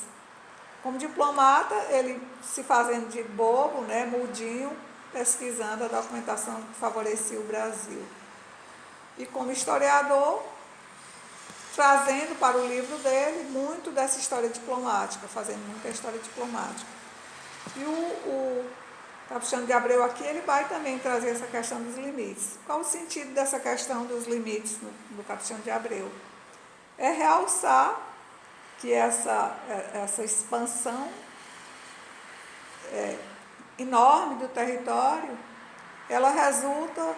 Como diplomata, ele se fazendo de bobo, mudinho, pesquisando a documentação que favorecia o Brasil. E como historiador, trazendo para o livro dele muito dessa história diplomática, fazendo muita história diplomática. E o Capistrano de Abreu aqui, ele vai também trazer essa questão dos limites. Qual o sentido dessa questão dos limites do Capistrano de Abreu? É realçar que essa expansão enorme do território, ela resulta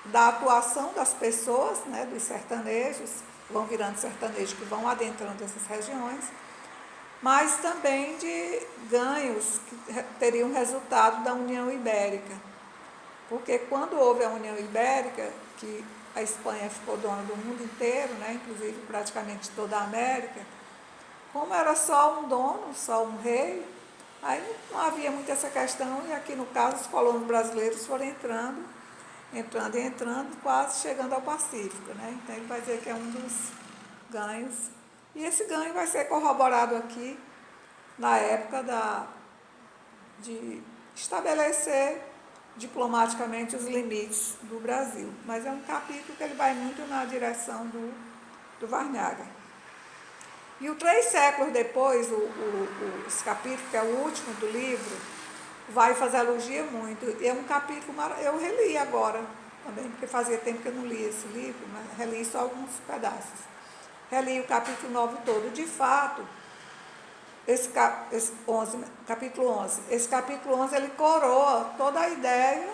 da atuação das pessoas, dos sertanejos, vão virando sertanejos que vão adentrando essas regiões, mas também de ganhos que teriam resultado da União Ibérica. Porque quando houve a União Ibérica, que a Espanha ficou dona do mundo inteiro, inclusive praticamente toda a América, como era só um dono, só um rei, aí não havia muito essa questão, e aqui no caso os colonos brasileiros foram entrando, quase chegando ao Pacífico. Então ele vai dizer que é um dos ganhos. E esse ganho vai ser corroborado aqui na época de estabelecer diplomaticamente os limites do Brasil. Mas é um capítulo que ele vai muito na direção do Varnhagen. E 3 séculos depois, esse capítulo, que é o último do livro, vai fazer elogia muito. E é um capítulo, eu reli agora também, porque fazia tempo que eu não li esse livro, mas reli só alguns pedaços. Reli o capítulo 9 todo. De fato, capítulo 11. Esse capítulo 11, ele coroa toda a ideia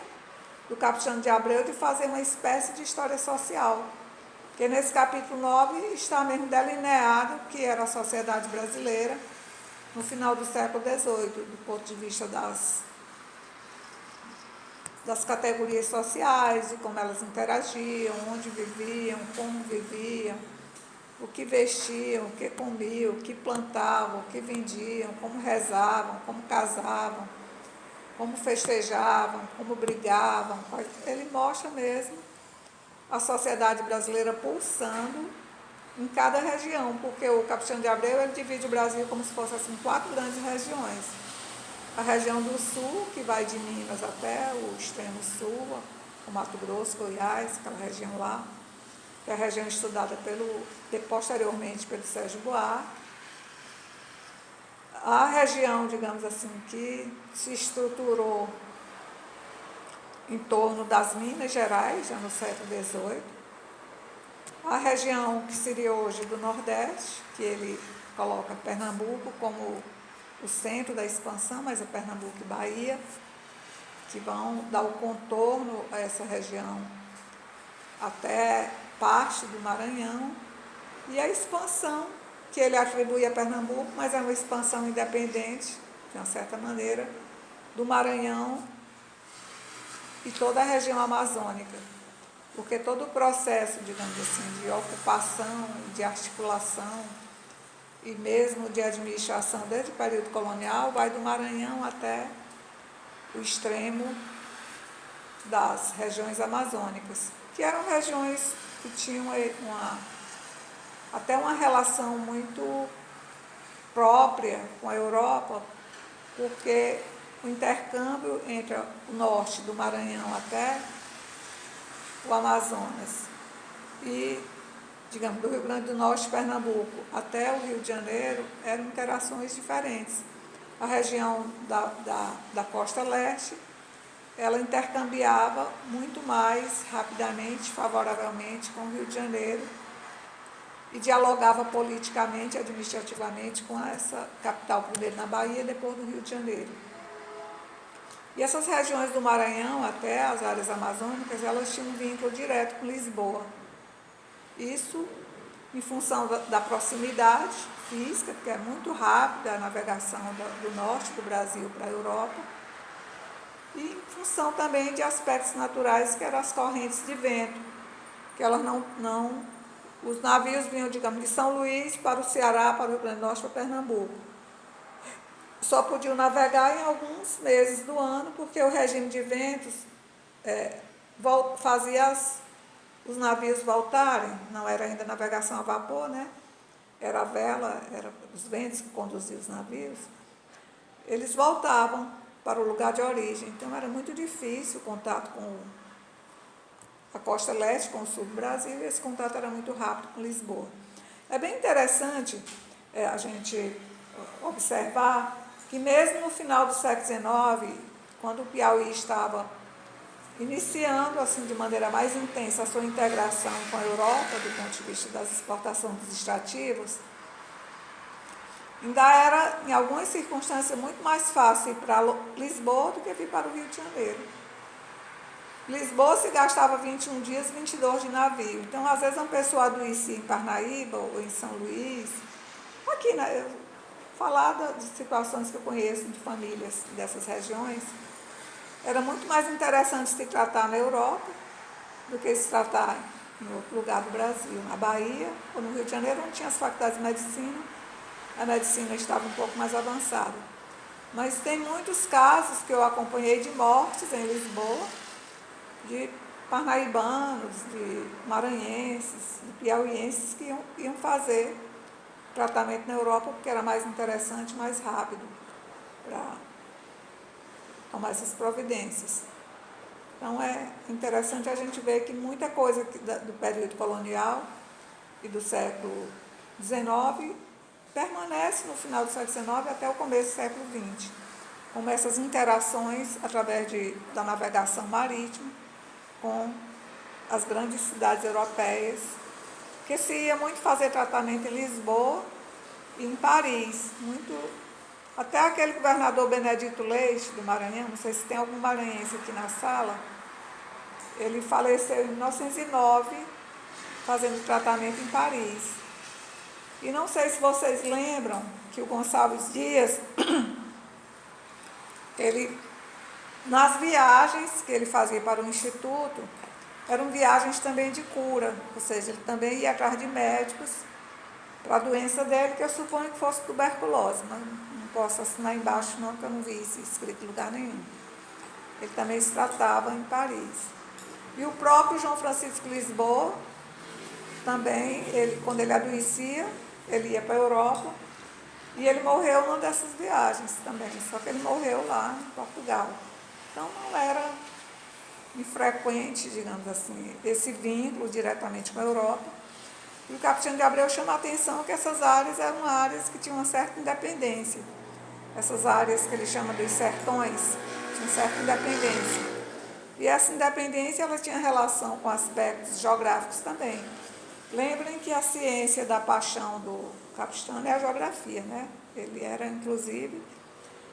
do Capistrano de Abreu de fazer uma espécie de história social. Porque nesse capítulo 9 está mesmo delineado o que era a sociedade brasileira no final do século XVIII, do ponto de vista das categorias sociais, de como elas interagiam, onde viviam, como viviam, o que vestiam, o que comiam, o que plantavam, o que vendiam, como rezavam, como casavam, como festejavam, como brigavam. Ele mostra mesmo a sociedade brasileira pulsando em cada região, porque o Capistrano de Abreu, ele divide o Brasil como se fosse assim 4 grandes regiões. A região do sul, que vai de Minas até o extremo sul, o Mato Grosso, Goiás, aquela região lá, que é a região estudada posteriormente pelo Sérgio Buarque. A região, digamos assim, que se estruturou em torno das Minas Gerais, já no século XVIII. A região que seria hoje do Nordeste, que ele coloca Pernambuco como o centro da expansão, mas é Pernambuco e Bahia, que vão dar o contorno a essa região até parte do Maranhão, e a expansão que ele atribui a Pernambuco, mas é uma expansão independente, de uma certa maneira, do Maranhão e toda a região amazônica, porque todo o processo, digamos assim, de ocupação, de articulação e mesmo de administração desde o período colonial vai do Maranhão até o extremo das regiões amazônicas, que eram regiões que tinham até uma relação muito própria com a Europa, porque o intercâmbio entre o norte do Maranhão até o Amazonas e, digamos, do Rio Grande do Norte, Pernambuco, até o Rio de Janeiro, eram interações diferentes. A região da costa leste, ela intercambiava muito mais rapidamente, favoravelmente com o Rio de Janeiro e dialogava politicamente, administrativamente com essa capital, primeiro na Bahia e depois no Rio de Janeiro. E essas regiões do Maranhão, até as áreas amazônicas, elas tinham um vínculo direto com Lisboa. Isso em função da proximidade física, que é muito rápida a navegação do norte do Brasil para a Europa, e em função também de aspectos naturais, que eram as correntes de vento, que elas os navios vinham, digamos, de São Luís para o Ceará, para o Rio Grande do Norte, para Pernambuco. Só podiam navegar em alguns meses do ano, porque o regime de ventos fazia os navios voltarem, não era ainda navegação a vapor, né? Era a vela, era os ventos que conduziam os navios. Eles voltavam para o lugar de origem, então era muito difícil o contato com a costa leste, com o sul do Brasil, e esse contato era muito rápido com Lisboa. É bem interessante a gente observar que mesmo no final do século XIX, quando o Piauí estava iniciando assim de maneira mais intensa a sua integração com a Europa, do ponto de vista das exportações dos extrativos, ainda era, em algumas circunstâncias, muito mais fácil ir para Lisboa do que vir para o Rio de Janeiro. Lisboa se gastava 21 dias, 22 de navio. Então, às vezes, uma pessoa adoecia em Parnaíba ou em São Luís. Aqui, né, falar de situações que eu conheço de famílias dessas regiões, era muito mais interessante se tratar na Europa do que se tratar em outro lugar do Brasil. Na Bahia ou no Rio de Janeiro, onde tinha as faculdades de medicina, a medicina estava um pouco mais avançada. Mas tem muitos casos que eu acompanhei de mortes em Lisboa, de parnaibanos, de maranhenses, de piauienses que iam fazer tratamento na Europa porque era mais interessante, mais rápido para tomar essas providências. Então é interessante a gente ver que muita coisa do período colonial e do século XIX permanece no final do século XIX até o começo do século XX, como essas interações através da navegação marítima com as grandes cidades europeias, que se ia muito fazer tratamento em Lisboa e em Paris. Até aquele governador Benedito Leite, do Maranhão, não sei se tem algum maranhense aqui na sala, ele faleceu em 1909, fazendo tratamento em Paris. E não sei se vocês lembram que o Gonçalves Dias, nas viagens que ele fazia para o Instituto, eram viagens também de cura, ou seja, ele também ia atrás de médicos para a doença dele, que eu suponho que fosse tuberculose, mas não posso assinar embaixo não, porque eu não vi isso escrito em lugar nenhum. Ele também se tratava em Paris. E o próprio João Francisco Lisboa, também, quando ele adoecia, ele ia para a Europa, e ele morreu numa dessas viagens também, só que ele morreu lá em Portugal. Então não era infrequente, digamos assim, esse vínculo diretamente com a Europa. E o Capitão de Abreu chama a atenção que essas áreas eram áreas que tinham uma certa independência. essas áreas que ele chama dos sertões, tinham certa independência. E essa independência ela tinha relação com aspectos geográficos também. Lembrem que a ciência da paixão do Capistrano é a geografia, né? Ele era, inclusive,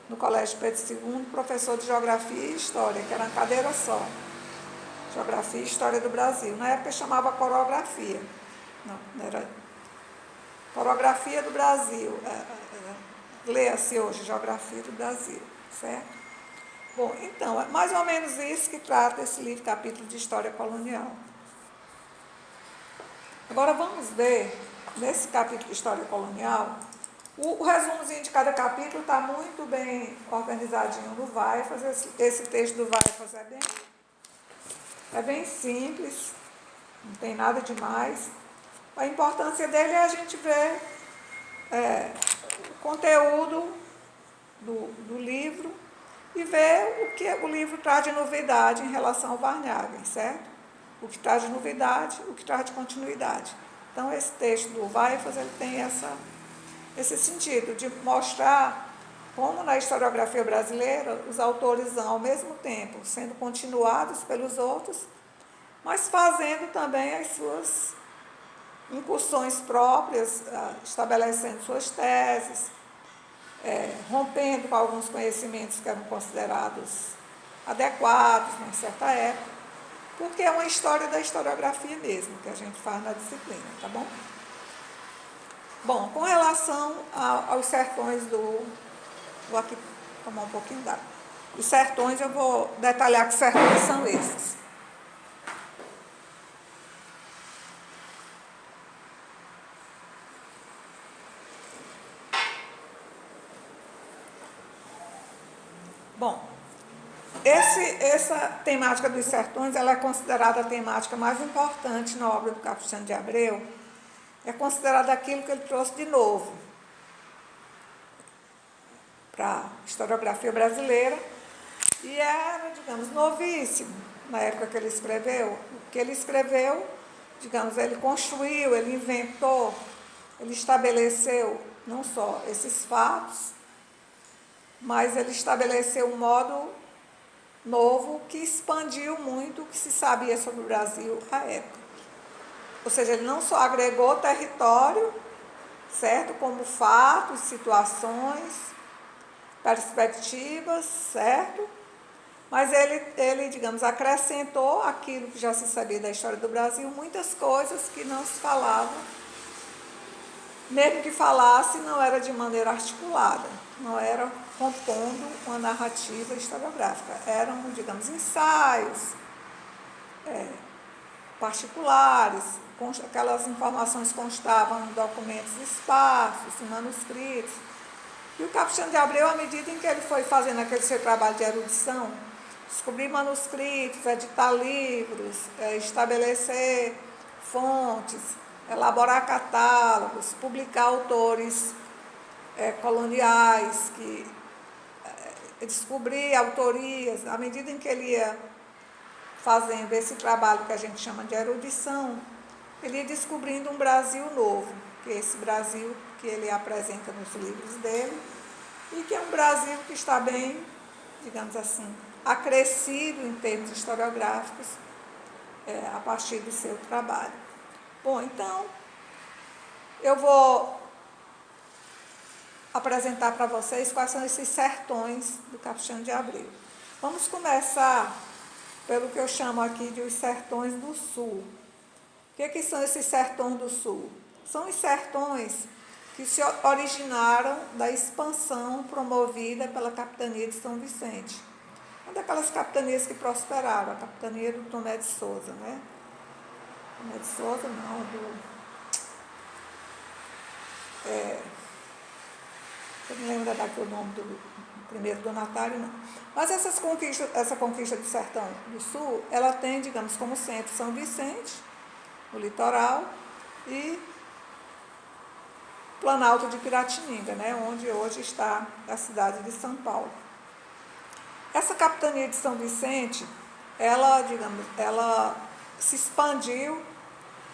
no Colégio Pedro II, professor de Geografia e História, que era uma cadeira só. Geografia e História do Brasil. Na época chamava Corografia. Não era Corografia do Brasil. Leia-se hoje Geografia do Brasil, certo? Bom, então, é mais ou menos isso que trata esse livro, capítulo de História Colonial. Agora vamos ver, nesse capítulo de História Colonial, o resumozinho de cada capítulo está muito bem organizadinho no Waifas. Esse texto do Waifas é bem simples, não tem nada demais. A importância dele é a gente ver o conteúdo do livro e ver o que o livro traz de novidade em relação ao Varnhagen, certo? O que traz de novidade, o que traz de continuidade. Então, esse texto do Waifas, ele tem esse sentido de mostrar como na historiografia brasileira os autores vão, ao mesmo tempo, sendo continuados pelos outros, mas fazendo também as suas incursões próprias, estabelecendo suas teses, rompendo com alguns conhecimentos que eram considerados adequados em certa época, porque é uma história da historiografia mesmo, que a gente faz na disciplina, tá bom? Bom, com relação aos sertões vou aqui tomar um pouquinho d'água. Os sertões, eu vou detalhar que sertões são esses. Bom, essa temática dos sertões, ela é considerada a temática mais importante na obra do Capistrano de Abreu. É considerada aquilo que ele trouxe de novo para a historiografia brasileira, e era, digamos, novíssimo na época que ele escreveu. O que ele escreveu, digamos, ele construiu, ele inventou, ele estabeleceu não só esses fatos, mas ele estabeleceu um modo novo que expandiu muito o que se sabia sobre o Brasil à época. Ou seja, ele não só agregou território, certo, como fatos, situações, perspectivas, certo? Mas ele, digamos, acrescentou aquilo que já se sabia da história do Brasil, muitas coisas que não se falavam, mesmo que falasse, não era de maneira articulada, não era compondo uma narrativa historiográfica, eram, digamos, ensaios particulares, aquelas informações constavam em documentos esparsos, em manuscritos. E o Capistrano de Abreu, à medida em que ele foi fazendo aquele seu trabalho de erudição, descobrir manuscritos, editar livros, estabelecer fontes, elaborar catálogos, publicar autores coloniais, descobrir autorias, à medida em que ele ia fazendo esse trabalho que a gente chama de erudição, ele ia descobrindo um Brasil novo, que é esse Brasil que ele apresenta nos livros dele, e que é um Brasil que está bem, digamos assim, acrescido em termos historiográficos a partir do seu trabalho. Bom, então, eu vou apresentar para vocês quais são esses sertões do Capistrano de Abreu. Vamos começar pelo que eu chamo aqui de os sertões do Sul. O que são esses sertões do Sul? São os sertões que se originaram da expansão promovida pela capitania de São Vicente. Uma daquelas capitanias que prosperaram, a capitania do Tomé de Souza, né? Tomé de Souza, não, eu não lembro daqui o nome do primeiro donatário, não. Mas essa conquista do sertão do Sul, ela tem, digamos, como centro São Vicente, o litoral, e Planalto de Piratininga, né, onde hoje está a cidade de São Paulo. Essa capitania de São Vicente, ela se expandiu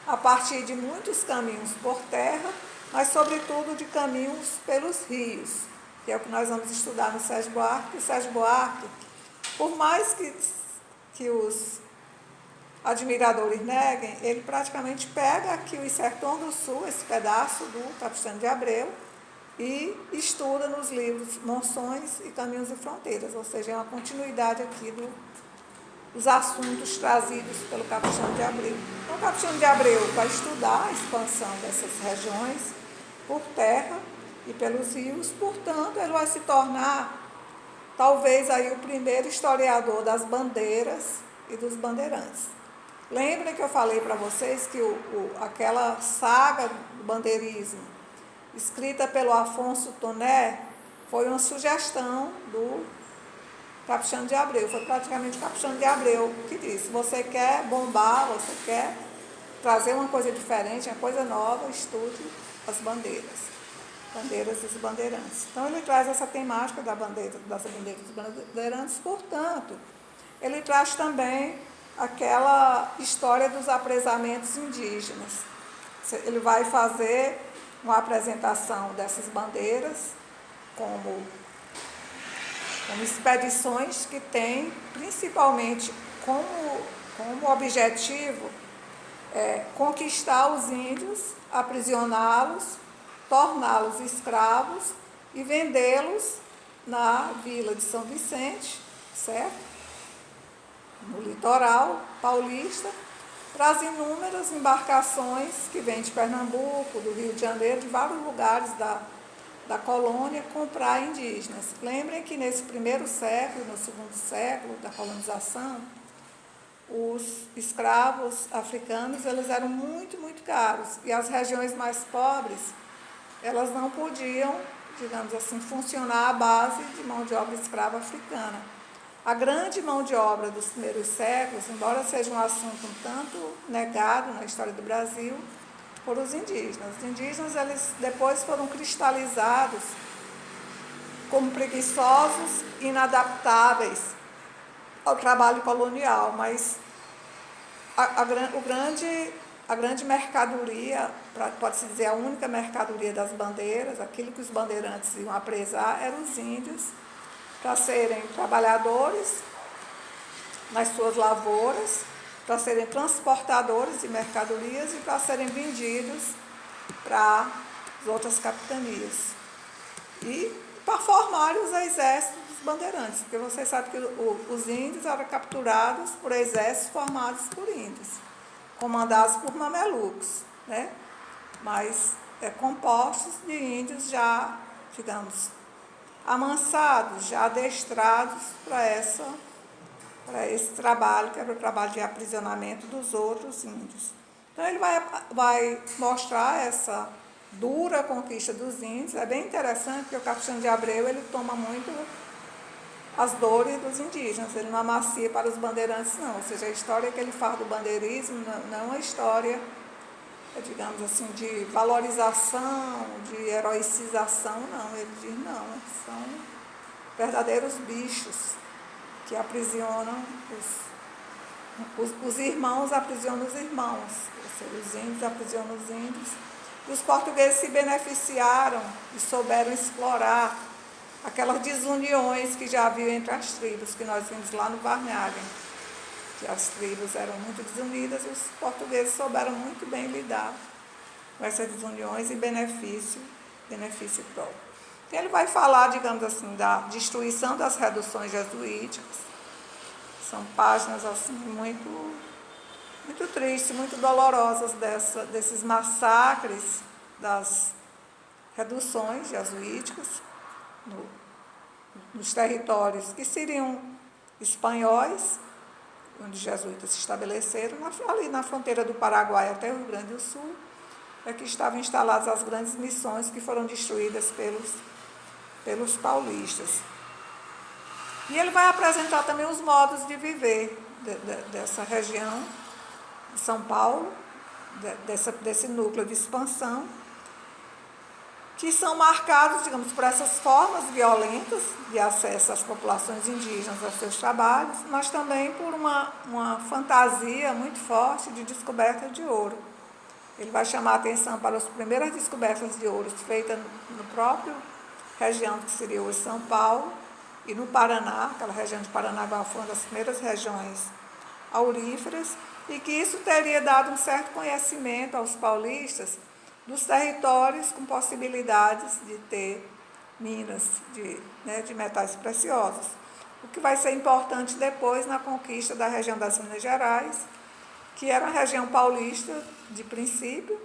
a partir de muitos caminhos por terra, mas, sobretudo, de caminhos pelos rios. que é o que nós vamos estudar no Sérgio Buarque. O Sérgio Buarque, por mais que os admiradores neguem, ele praticamente pega aqui o Sertão do Sul, esse pedaço do Capistrano de Abreu, e estuda nos livros Monções e Caminhos e Fronteiras, ou seja, é uma continuidade aqui dos assuntos trazidos pelo Capistrano de Abreu. Então, o Capistrano de Abreu vai estudar a expansão dessas regiões por terra e pelos rios, portanto, ele vai se tornar, talvez, aí o primeiro historiador das bandeiras e dos bandeirantes. Lembrem que eu falei para vocês que aquela saga do bandeirismo, escrita pelo Afonso Toné, foi uma sugestão do Capistrano de Abreu. Foi praticamente o Capistrano de Abreu que disse: você quer bombar, você quer trazer uma coisa diferente, uma coisa nova, estude as bandeiras e os bandeirantes. Então, ele traz essa temática das bandeiras e dos bandeirantes, portanto, ele traz também aquela história dos apresamentos indígenas. Ele vai fazer uma apresentação dessas bandeiras como expedições que têm principalmente como objetivo conquistar os índios, aprisioná-los, torná-los escravos e vendê-los na vila de São Vicente, certo? No litoral paulista, para as inúmeras embarcações que vêm de Pernambuco, do Rio de Janeiro, de vários lugares da colônia, comprar indígenas. Lembrem que nesse primeiro século, no segundo século da colonização, os escravos africanos eles eram muito, muito caros. E as regiões mais pobres, elas não podiam, digamos assim, funcionar à base de mão de obra escrava africana. A grande mão de obra dos primeiros séculos, embora seja um assunto um tanto negado na história do Brasil, foram os indígenas. Os indígenas, eles depois foram cristalizados como preguiçosos, inadaptáveis ao trabalho colonial, mas a grande mercadoria, pode-se dizer a única mercadoria das bandeiras, aquilo que os bandeirantes iam apresar, eram os índios, para serem trabalhadores nas suas lavouras, para serem transportadores de mercadorias e para serem vendidos para as outras capitanias. E para formarem os exércitos dos bandeirantes, porque vocês sabem que os índios eram capturados por exércitos formados por índios, comandados por mamelucos, né? Mas compostos de índios já, digamos, amansados, já adestrados para esse trabalho, que era o trabalho de aprisionamento dos outros índios. Então, ele vai mostrar essa dura conquista dos índios. É bem interessante, porque o Capistrano de Abreu ele toma muito as dores dos indígenas, ele não amacia para os bandeirantes, não. Ou seja, a história que ele faz do bandeirismo não é uma história, digamos assim, de valorização, de heroicização, não. Ele diz, não, são verdadeiros bichos que aprisionam os irmãos, aprisionam os irmãos, ou seja, os índios aprisionam os índios. E os portugueses se beneficiaram e souberam explorar aquelas desuniões que já havia entre as tribos, que nós vimos lá no Varnhagen, que as tribos eram muito desunidas e os portugueses souberam muito bem lidar com essas desuniões e benefício próprio. Então, ele vai falar, digamos assim, da destruição das reduções jesuíticas. São páginas assim, muito, muito tristes, muito dolorosas desses massacres das reduções jesuíticas nos territórios que seriam espanhóis, onde os jesuítas se estabeleceram, ali na fronteira do Paraguai até o Rio Grande do Sul, é que estavam instaladas as grandes missões que foram destruídas pelos paulistas. E ele vai apresentar também os modos de viver dessa região de São Paulo, desse núcleo de expansão, que são marcados, digamos, por essas formas violentas de acesso às populações indígenas aos seus trabalhos, mas também por uma fantasia muito forte de descoberta de ouro. Ele vai chamar a atenção para as primeiras descobertas de ouro feitas no próprio região que seria hoje São Paulo, e no Paraná, aquela região de Paranaguá foi uma das primeiras regiões auríferas, e que isso teria dado um certo conhecimento aos paulistas dos territórios com possibilidades de ter minas de metais preciosos, o que vai ser importante depois na conquista da região das Minas Gerais, que era uma região paulista de princípio,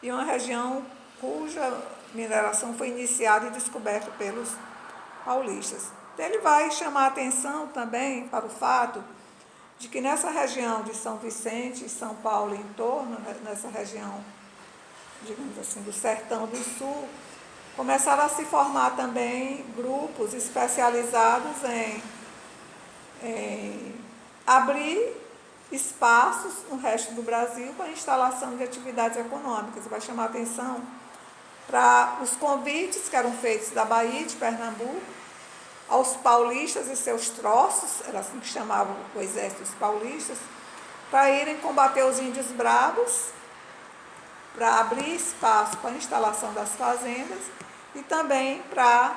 e uma região cuja mineração foi iniciada e descoberta pelos paulistas. Ele vai chamar a atenção também para o fato de que nessa região de São Vicente e São Paulo em torno, nessa região, digamos assim, do Sertão do Sul, começaram a se formar também grupos especializados em abrir espaços no resto do Brasil para a instalação de atividades econômicas. Vai chamar a atenção para os convites que eram feitos da Bahia e de Pernambuco aos paulistas e seus troços, era assim que chamavam o exército dos paulistas, para irem combater os índios bravos, para abrir espaço para a instalação das fazendas e também para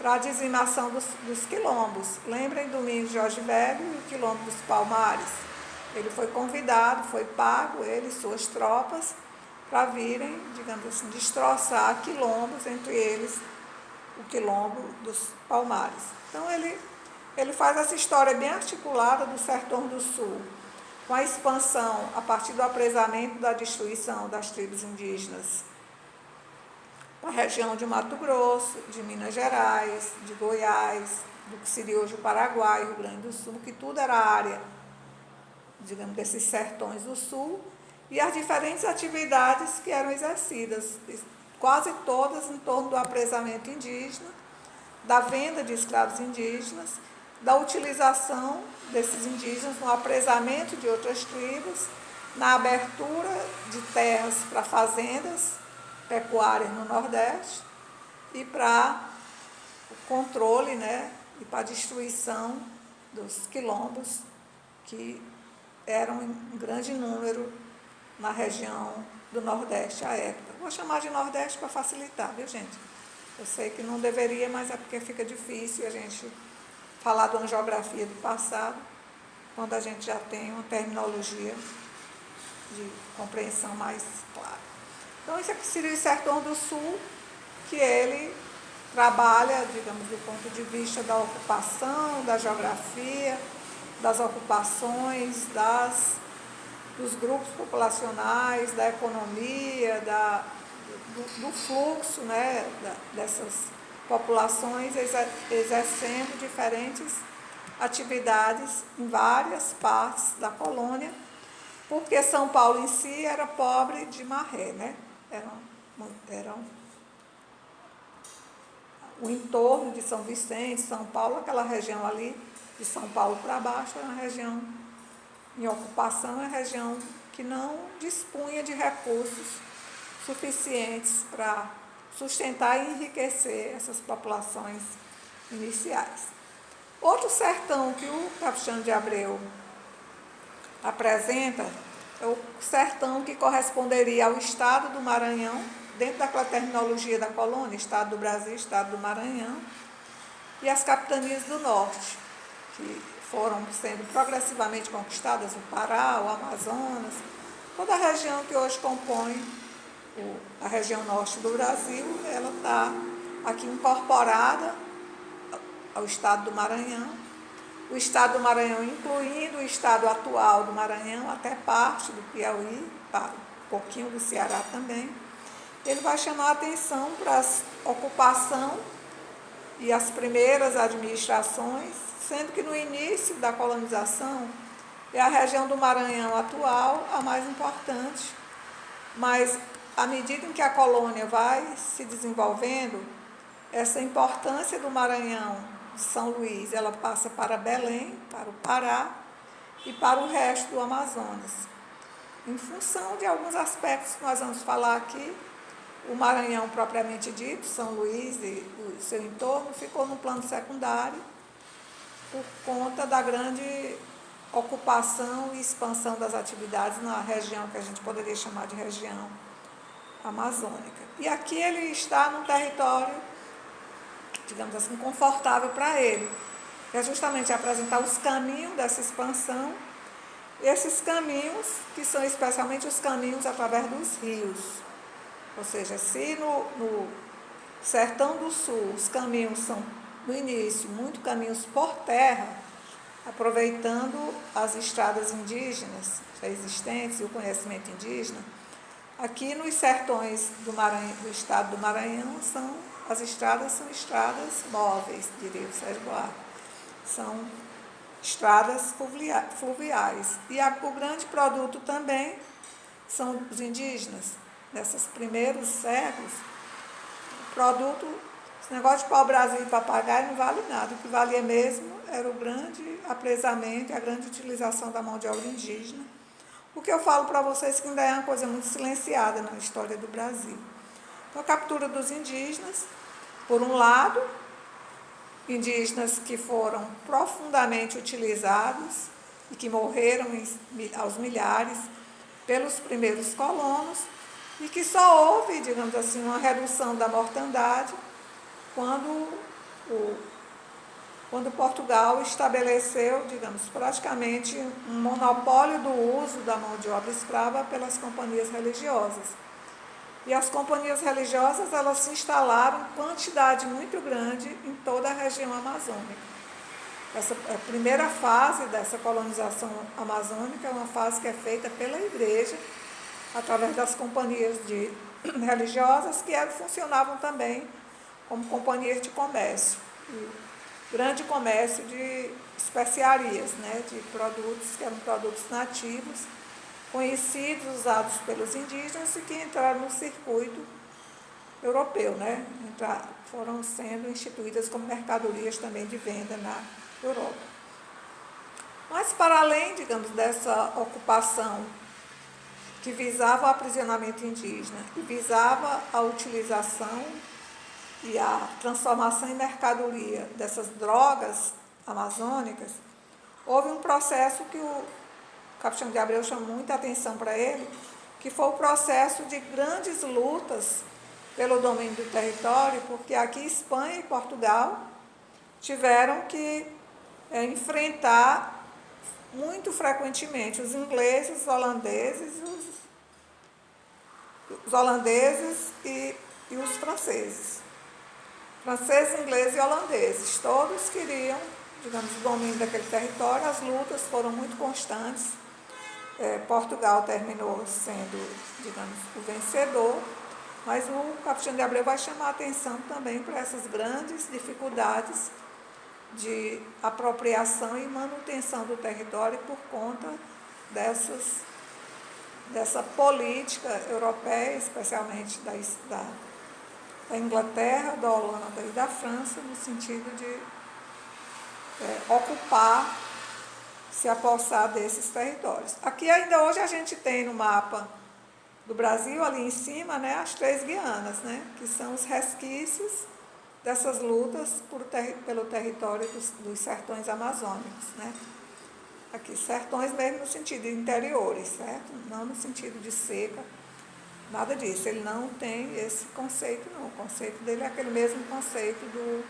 a dizimação dos quilombos. Lembrem do Domingos Jorge Velho e o quilombo dos Palmares. Ele foi convidado, foi pago, ele e suas tropas, para virem, digamos assim, destroçar quilombos, entre eles o quilombo dos Palmares. Então ele faz essa história bem articulada do Sertão do Sul, com a expansão a partir do apresamento da destruição das tribos indígenas na região de Mato Grosso, de Minas Gerais, de Goiás, do que seria hoje o Paraguai, Rio Grande do Sul, que tudo era área, digamos, desses sertões do Sul, e as diferentes atividades que eram exercidas, quase todas em torno do apresamento indígena, da venda de escravos indígenas, da utilização desses indígenas no apresamento de outras tribos, na abertura de terras para fazendas pecuárias no Nordeste e para o controle, e para a destruição dos quilombos que eram em grande número na região do Nordeste à época. Vou chamar de Nordeste para facilitar, viu, gente? Eu sei que não deveria, mas é porque fica difícil a gente falar de uma geografia do passado, quando a gente já tem uma terminologia de compreensão mais clara. Então, isso aqui seria o Sertão do Sul, que ele trabalha, digamos, do ponto de vista da ocupação, da geografia, das ocupações, dos grupos populacionais, da economia, do fluxo, dessas populações exercendo diferentes atividades em várias partes da colônia, porque São Paulo em si era pobre de maré, o entorno de São Vicente, São Paulo, aquela região ali de São Paulo para baixo, era uma região em ocupação, é uma região que não dispunha de recursos suficientes para sustentar e enriquecer essas populações iniciais. Outro sertão que o Capistrano de Abreu apresenta é o sertão que corresponderia ao estado do Maranhão, dentro daquela terminologia da colônia, estado do Brasil, estado do Maranhão, e as capitanias do norte, que foram sendo progressivamente conquistadas, o Pará, o Amazonas, toda a região que hoje compõe a região norte do Brasil, ela está aqui incorporada ao estado do Maranhão. O estado do Maranhão, incluindo o estado atual do Maranhão, até parte do Piauí, um pouquinho do Ceará também. Ele vai chamar a atenção para a ocupação e as primeiras administrações, sendo que no início da colonização é a região do Maranhão atual a mais importante, mas à medida em que a colônia vai se desenvolvendo, essa importância do Maranhão de São Luís, ela passa para Belém, para o Pará e para o resto do Amazonas. Em função de alguns aspectos que nós vamos falar aqui, o Maranhão propriamente dito, São Luís e o seu entorno, ficou no plano secundário por conta da grande ocupação e expansão das atividades na região que a gente poderia chamar de região amazônica. E aqui ele está num território digamos assim, confortável para ele. É justamente apresentar os caminhos dessa expansão, esses caminhos que são especialmente os caminhos através dos rios. Ou seja, se no Sertão do Sul os caminhos são, no início, muito caminhos por terra, aproveitando as estradas indígenas já existentes e o conhecimento indígena, aqui nos sertões do estado do Maranhão, as estradas são estradas móveis, diria o Sérgio Buarque. São estradas fluviais. E o grande produto também são os indígenas. Nesses primeiros séculos, o produto, esse negócio de pau-brasil e papagaio não vale nada. O que valia mesmo era o grande apresamento e a grande utilização da mão de obra indígena. O que eu falo para vocês que ainda é uma coisa muito silenciada na história do Brasil. Então, a captura dos indígenas, por um lado, indígenas que foram profundamente utilizados e que morreram aos milhares pelos primeiros colonos e que só houve, digamos assim, uma redução da mortandade quando Portugal estabeleceu, digamos, praticamente um monopólio do uso da mão de obra escrava pelas companhias religiosas. E as companhias religiosas, elas se instalaram em quantidade muito grande em toda a região amazônica. A primeira fase dessa colonização amazônica é uma fase que é feita pela igreja, através das companhias religiosas, que funcionavam também como companhias de comércio. Grande comércio de especiarias, né, de produtos que eram produtos nativos, conhecidos, usados pelos indígenas e que entraram no circuito europeu, né? Foram sendo instituídas como mercadorias também de venda na Europa. Mas, para além, digamos, dessa ocupação que visava o aprisionamento indígena e visava a utilização e a transformação em mercadoria dessas drogas amazônicas, houve um processo que o Capitão de Abreu chamou muita atenção para ele, que foi o processo de grandes lutas pelo domínio do território, porque aqui Espanha e Portugal tiveram que enfrentar muito frequentemente os ingleses, os holandeses e os franceses. Franceses, ingleses e holandeses, todos queriam, digamos, o domínio daquele território. As lutas foram muito constantes. Portugal terminou sendo, digamos, o vencedor, mas o Capitão de Abreu vai chamar a atenção também para essas grandes dificuldades de apropriação e manutenção do território por conta dessa política europeia, especialmente da Inglaterra, da Holanda e da França, no sentido de ocupar, se apossar desses territórios. Aqui ainda hoje a gente tem no mapa do Brasil, ali em cima, né, as 3 Guianas, né, que são os resquícios dessas lutas pelo território dos sertões amazônicos, né? Aqui, sertões mesmo no sentido de interiores, certo? Não no sentido de seca, nada disso. Ele não tem esse conceito, não. O conceito dele é aquele mesmo conceito do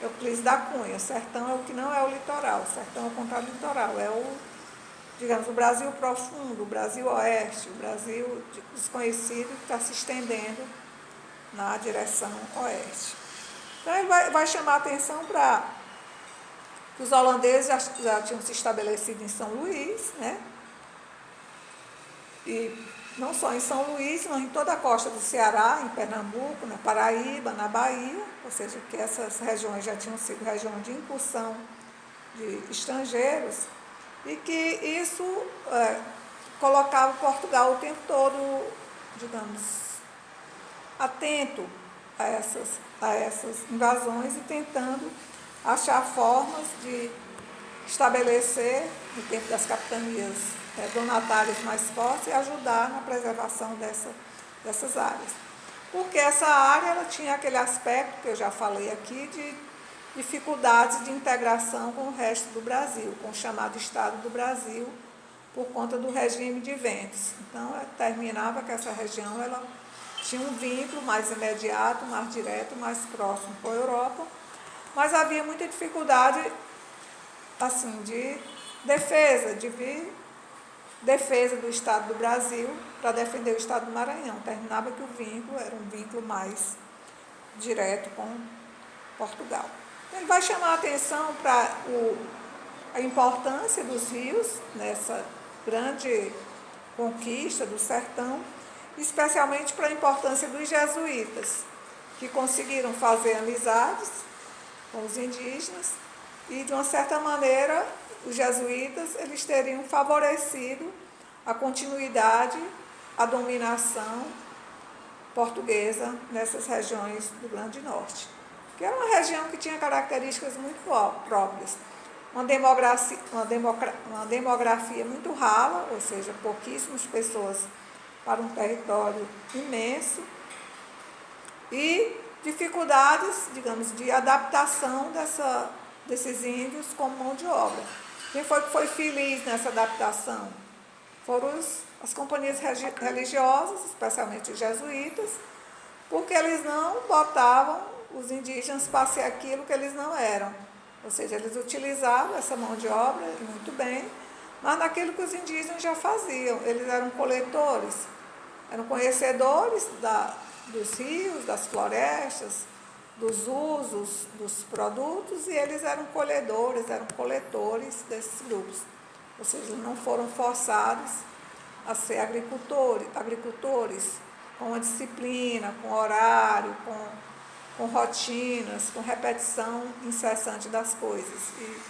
Euclides da Cunha. O sertão é o que não é o litoral. O sertão é o contrário do litoral. É digamos, o Brasil profundo, o Brasil oeste, o Brasil desconhecido que está se estendendo na direção oeste. Então, ele vai chamar a atenção para que os holandeses já tinham se estabelecido em São Luís, né? E não só em São Luís, mas em toda a costa do Ceará, em Pernambuco, na Paraíba, na Bahia, ou seja, que essas regiões já tinham sido regiões de incursão de estrangeiros, e que isso colocava Portugal o tempo todo, digamos, atento a essas invasões e tentando achar formas de estabelecer, no tempo das capitanias donatárias mais fortes, e ajudar na preservação dessas áreas. Porque essa área ela tinha aquele aspecto que eu já falei aqui de dificuldades de integração com o resto do Brasil, com o chamado Estado do Brasil, por conta do regime de ventos. Então, terminava que essa região ela tinha um vínculo mais imediato, mais direto, mais próximo com a Europa, mas havia muita dificuldade assim, de defesa do Estado do Brasil para defender o Estado do Maranhão. Terminava que o vínculo era um vínculo mais direto com Portugal. Ele vai chamar a atenção para a importância dos rios nessa grande conquista do sertão, especialmente para a importância dos jesuítas, que conseguiram fazer amizades com os indígenas e, de uma certa maneira, os jesuítas eles teriam favorecido a continuidade, a dominação portuguesa nessas regiões do Grande Norte, que era uma região que tinha características muito próprias. Uma demografia muito rala, ou seja, pouquíssimas pessoas para um território imenso, e dificuldades, digamos, de adaptação desses índios como mão de obra. Quem foi que foi feliz nessa adaptação? Foram as companhias religiosas, especialmente os jesuítas, porque eles não botavam os indígenas para ser aquilo que eles não eram. Ou seja, eles utilizavam essa mão de obra muito bem, mas naquilo que os indígenas já faziam. Eles eram coletores, eram conhecedores dos rios, das florestas, dos usos dos produtos, e eles eram colhedores, eram coletores desses grupos. Ou seja, não foram forçados a ser agricultores com uma disciplina, com horário, com rotinas, com repetição incessante das coisas. E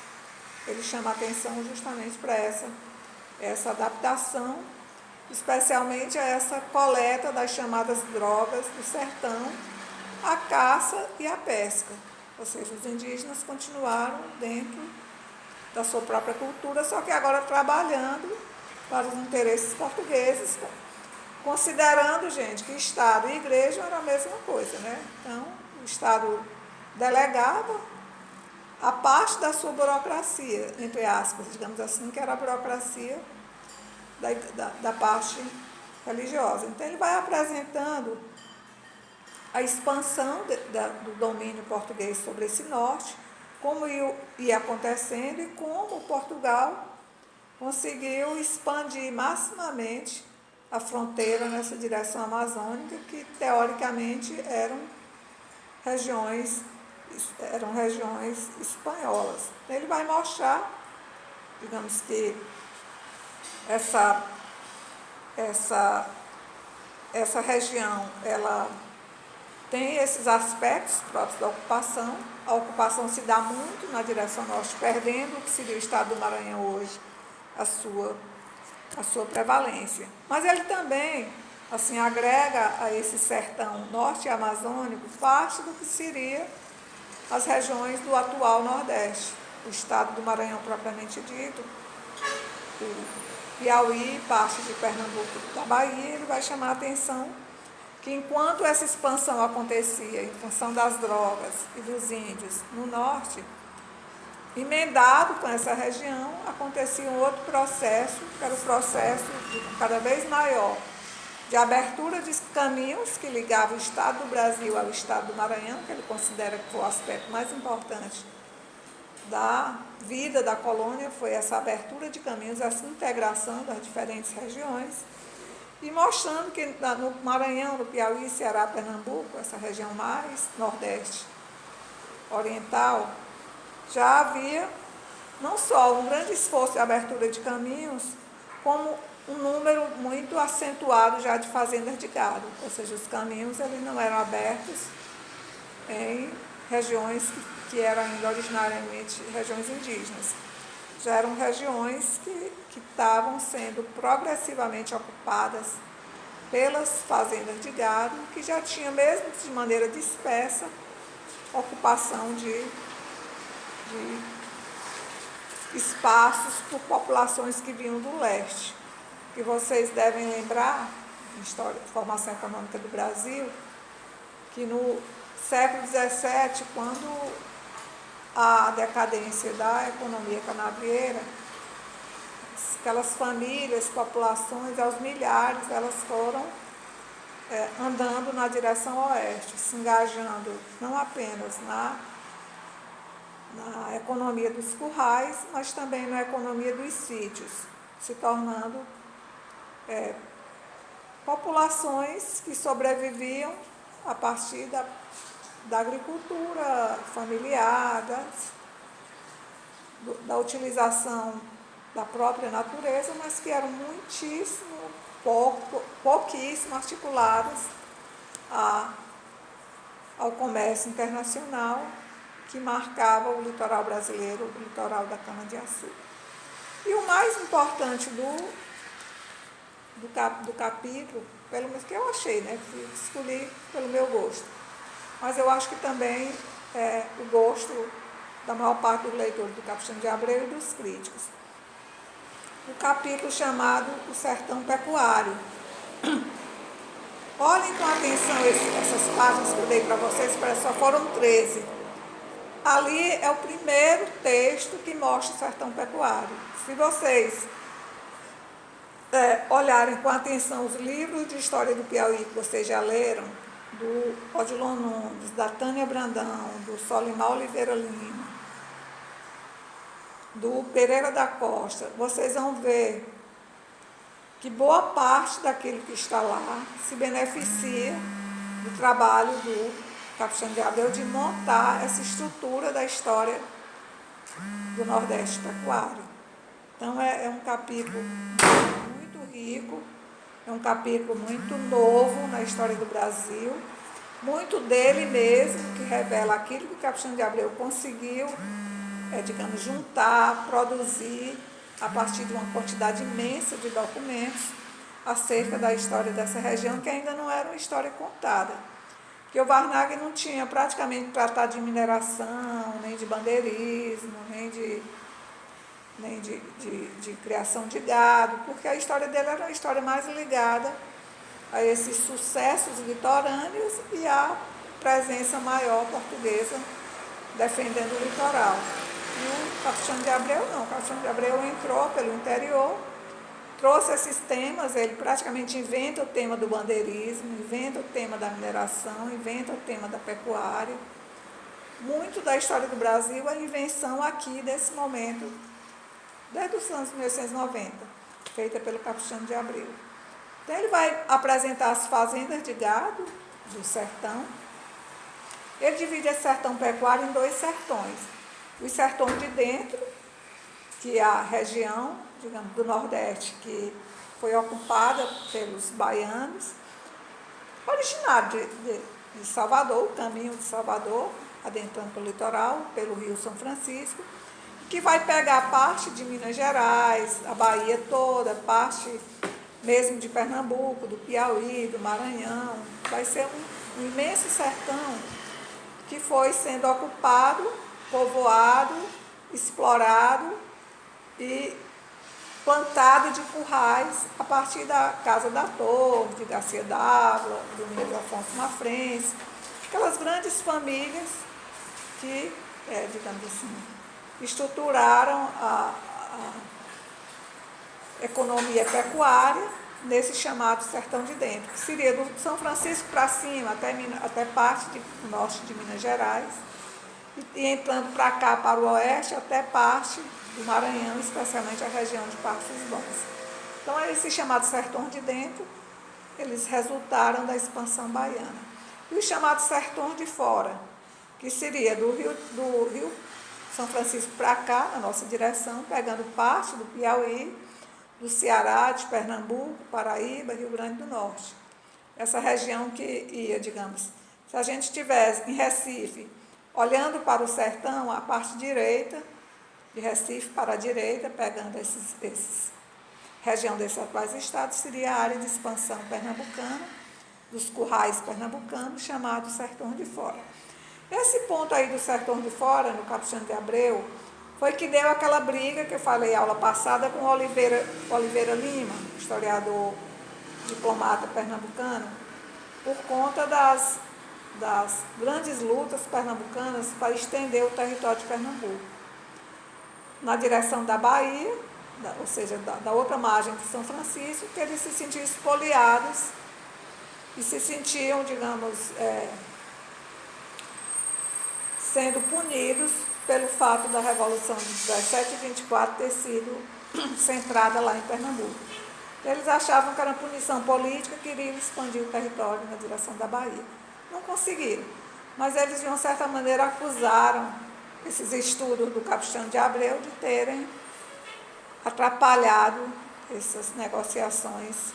ele chama a atenção justamente para essa adaptação, especialmente a essa coleta das chamadas drogas do sertão, a caça e a pesca. Ou seja, os indígenas continuaram dentro da sua própria cultura, só que agora trabalhando para os interesses portugueses, considerando, gente, que Estado e Igreja era a mesma coisa, né? Então, o Estado delegava a parte da sua burocracia, entre aspas, digamos assim, que era a burocracia da parte religiosa. Então, ele vai apresentando a expansão do domínio português sobre esse norte, como ia acontecendo e como Portugal conseguiu expandir maximamente a fronteira nessa direção amazônica, que teoricamente eram regiões espanholas. Ele vai mostrar, digamos que essa região, ela tem esses aspectos próprios da ocupação. A ocupação se dá muito na direção norte, perdendo o que seria o Estado do Maranhão hoje, a sua prevalência. Mas ele também, assim, agrega a esse sertão norte amazônico parte do que seria as regiões do atual Nordeste, o Estado do Maranhão propriamente dito, o Piauí, parte de Pernambuco e da Bahia. Ele vai chamar a atenção que enquanto essa expansão acontecia em função das drogas e dos índios no norte, emendado com essa região, acontecia um outro processo, que era o processo cada vez maior de abertura de caminhos que ligavam o Estado do Brasil ao Estado do Maranhão, que ele considera que foi o aspecto mais importante da vida da colônia, foi essa abertura de caminhos, essa integração das diferentes regiões, e mostrando que no Maranhão, no Piauí, Ceará, Pernambuco, essa região mais nordeste oriental, já havia não só um grande esforço de abertura de caminhos, como um número muito acentuado já de fazendas de gado. Ou seja, os caminhos eles não eram abertos em regiões que eram ainda originariamente regiões indígenas. Já eram regiões que estavam sendo progressivamente ocupadas pelas fazendas de gado, que já tinha, mesmo de maneira dispersa, ocupação de espaços por populações que vinham do leste. Que vocês devem lembrar, em História de Formação Econômica do Brasil, que no século XVII, quando a decadência da economia canavieira, aquelas famílias, populações, aos milhares, elas foram andando na direção oeste, se engajando não apenas na economia dos currais, mas também na economia dos sítios, se tornando populações que sobreviviam a partir da agricultura familiar, da utilização da própria natureza, mas que eram pouquíssimo articuladas ao comércio internacional que marcava o litoral brasileiro, o litoral da cana-de-açúcar. E o mais importante do capítulo, pelo menos que eu achei, né, que escolhi pelo meu gosto, mas eu acho que também é o gosto da maior parte dos leitores do Capistrano de Abreu e dos críticos. O capítulo chamado O Sertão Pecuário. Olhem com atenção essas páginas que eu dei para vocês, parece que só foram 13. Ali é o primeiro texto que mostra o sertão pecuário. Se vocês olharem com atenção os livros de história do Piauí que vocês já leram, do Odilon Nunes, da Tânia Brandão, do Solimar Oliveira Lima, do Pereira da Costa, vocês vão ver que boa parte daquilo que está lá se beneficia do trabalho do Capistrano de Abreu de montar essa estrutura da história do Nordeste pecuário. Então é um capítulo muito rico, é um capítulo muito novo na história do Brasil, muito dele mesmo, que revela aquilo que o Capistrano de Abreu conseguiu, digamos, juntar, produzir, a partir de uma quantidade imensa de documentos acerca da história dessa região, que ainda não era uma história contada. Porque o Varnhagen não tinha praticamente tratado de mineração, nem de bandeirismo, nem de criação de gado, porque a história dele era uma história mais ligada a esses sucessos litorâneos e à presença maior portuguesa defendendo o litoral. E o Capistrano de Abreu não, o Capistrano de Abreu entrou pelo interior, trouxe esses temas, ele praticamente inventa o tema do bandeirismo, inventa o tema da mineração, inventa o tema da pecuária. Muito da história do Brasil é invenção aqui desse momento, desde os anos 1890, feita pelo Capistrano de Abreu. Então ele vai apresentar as fazendas de gado do sertão. Ele divide esse sertão pecuário em 2 sertões. Os sertões de dentro, que é a região, digamos, do Nordeste, que foi ocupada pelos baianos, originário de Salvador, o caminho de Salvador, adentrando pelo litoral, pelo Rio São Francisco, que vai pegar parte de Minas Gerais, a Bahia toda, parte mesmo de Pernambuco, do Piauí, do Maranhão. Vai ser um imenso sertão que foi sendo ocupado, povoado, explorado e plantado de currais a partir da Casa da Torre, de Garcia Dávila, do Domingos Afonso Mafrense, aquelas grandes famílias que, digamos assim, estruturaram a economia pecuária nesse chamado sertão de dentro, que seria do São Francisco para cima, até parte do norte de Minas Gerais, e entrando para cá, para o oeste, até parte do Maranhão, especialmente a região de Patos dos Bons. Então, esses chamados sertões de dentro, eles resultaram da expansão baiana. E os chamados sertões de fora, que seria do Rio São Francisco para cá, na nossa direção, pegando parte do Piauí, do Ceará, de Pernambuco, Paraíba, Rio Grande do Norte. Essa região que ia, digamos, se a gente estivesse em Recife, olhando para o sertão, a parte direita, de Recife para a direita, pegando região desses atuais estados, seria a área de expansão pernambucana, dos currais pernambucanos, chamado Sertão de Fora. Esse ponto aí do Sertão de Fora, no Capistrano de Abreu, foi que deu aquela briga que eu falei aula passada com Oliveira Lima, historiador, diplomata pernambucano, por conta das grandes lutas pernambucanas para estender o território de Pernambuco. Na direção da Bahia, ou seja, da outra margem de São Francisco, que eles se sentiam espoliados e se sentiam, digamos, sendo punidos pelo fato da Revolução de 17 e 24 ter sido centrada lá em Pernambuco. Eles achavam que era punição política, queriam expandir o território na direção da Bahia. Não conseguiram, mas eles, de uma certa maneira, acusaram esses estudos do Capistrano de Abreu de terem atrapalhado essas negociações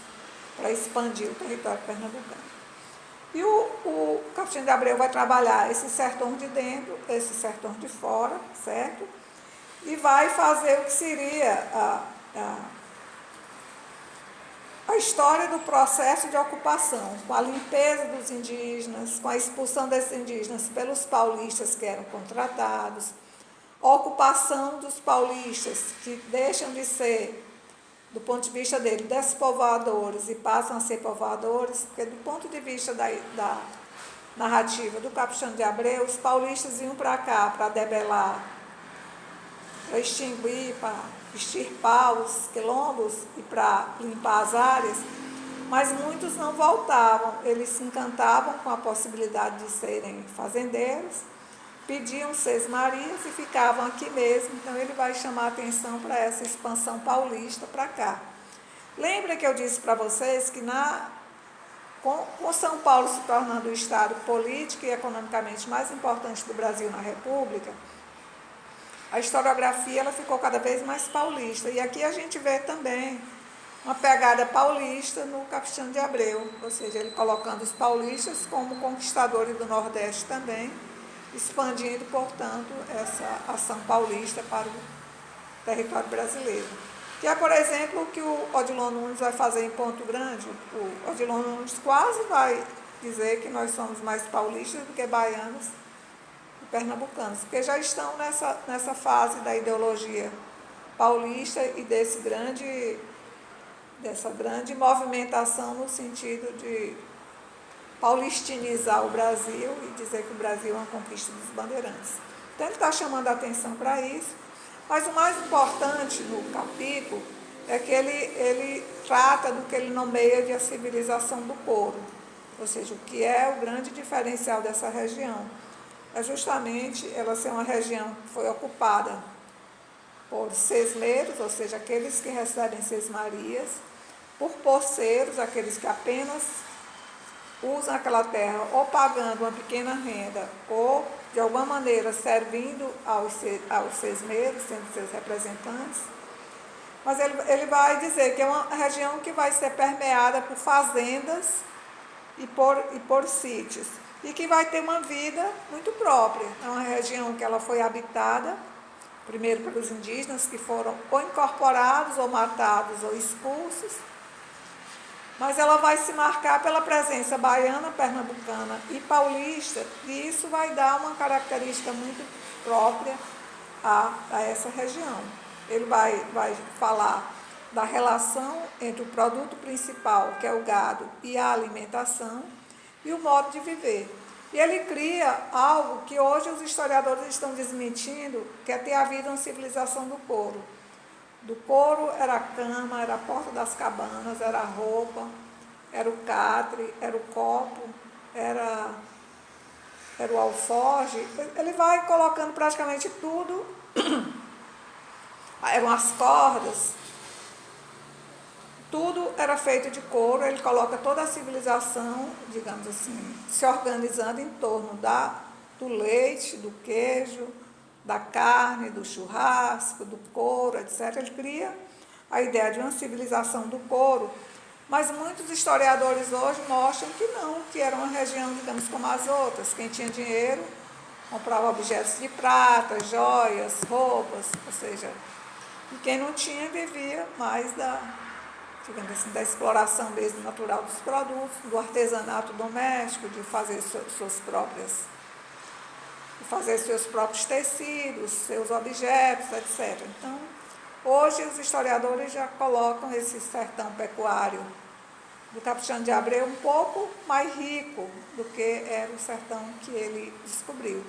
para expandir o território pernambucano. E o Capistrano de Abreu vai trabalhar esses sertões de dentro, esses sertões de fora, certo? E vai fazer o que seria a história do processo de ocupação, com a limpeza dos indígenas, com a expulsão desses indígenas pelos paulistas que eram contratados, a ocupação dos paulistas que deixam de ser, do ponto de vista dele, despovoadores e passam a ser povoadores, porque do ponto de vista da narrativa do Capistrano de Abreu, os paulistas iam para cá para debelar, para extinguir, para extirpar os quilombos e para limpar as áreas, mas muitos não voltavam, eles se encantavam com a possibilidade de serem fazendeiros, pediam sesmarias e ficavam aqui mesmo. Então ele vai chamar a atenção para essa expansão paulista para cá. Lembra que eu disse para vocês que com São Paulo se tornando o estado político e economicamente mais importante do Brasil na República, a historiografia ela ficou cada vez mais paulista. E aqui a gente vê também uma pegada paulista no Capistrano de Abreu, ou seja, ele colocando os paulistas como conquistadores do Nordeste também, expandindo, portanto, essa ação paulista para o território brasileiro. Que é, por exemplo, o que o Odilon Nunes vai fazer em Ponto Grande. O Odilon Nunes quase vai dizer que nós somos mais paulistas do que baianos e pernambucanos, porque já estão nessa fase da ideologia paulista e dessa grande movimentação no sentido de paulistinizar o Brasil e dizer que o Brasil é uma conquista dos bandeirantes. Então ele está chamando a atenção para isso, mas o mais importante no capítulo é que ele trata do que ele nomeia de a civilização do couro, ou seja, o que é o grande diferencial dessa região. É justamente ela ser uma região que foi ocupada por sesmeiros, ou seja, aqueles que recebem sesmarias, por poceiros, aqueles que apenas usam aquela terra ou pagando uma pequena renda ou, de alguma maneira, servindo aos sesmeiros, sendo seus representantes. Mas ele vai dizer que é uma região que vai ser permeada por fazendas e por sítios, e que vai ter uma vida muito própria. É uma região que ela foi habitada, primeiro pelos indígenas, que foram ou incorporados, ou matados, ou expulsos, mas ela vai se marcar pela presença baiana, pernambucana e paulista, e isso vai dar uma característica muito própria a essa região. Ele vai falar da relação entre o produto principal, que é o gado, e a alimentação, e o modo de viver. E ele cria algo que hoje os historiadores estão desmentindo, que é ter havido uma civilização do couro. Do couro era a cama, era a porta das cabanas, era a roupa, era o catre, era o copo, era o alforje. Ele vai colocando praticamente tudo, eram as cordas, tudo era feito de couro. Ele coloca toda a civilização, digamos assim, se organizando em torno do leite, do queijo, da carne, do churrasco, do couro, etc. Ele cria a ideia de uma civilização do couro, mas muitos historiadores hoje mostram que não, que era uma região, digamos, como as outras. Quem tinha dinheiro comprava objetos de prata, joias, roupas, ou seja, e quem não tinha vivia mais digamos assim, da exploração mesmo natural dos produtos, do artesanato doméstico, de fazer seus próprios tecidos, seus objetos, etc. Então, hoje os historiadores já colocam esse sertão pecuário do Capistrano de Abreu um pouco mais rico do que era o sertão que ele descobriu.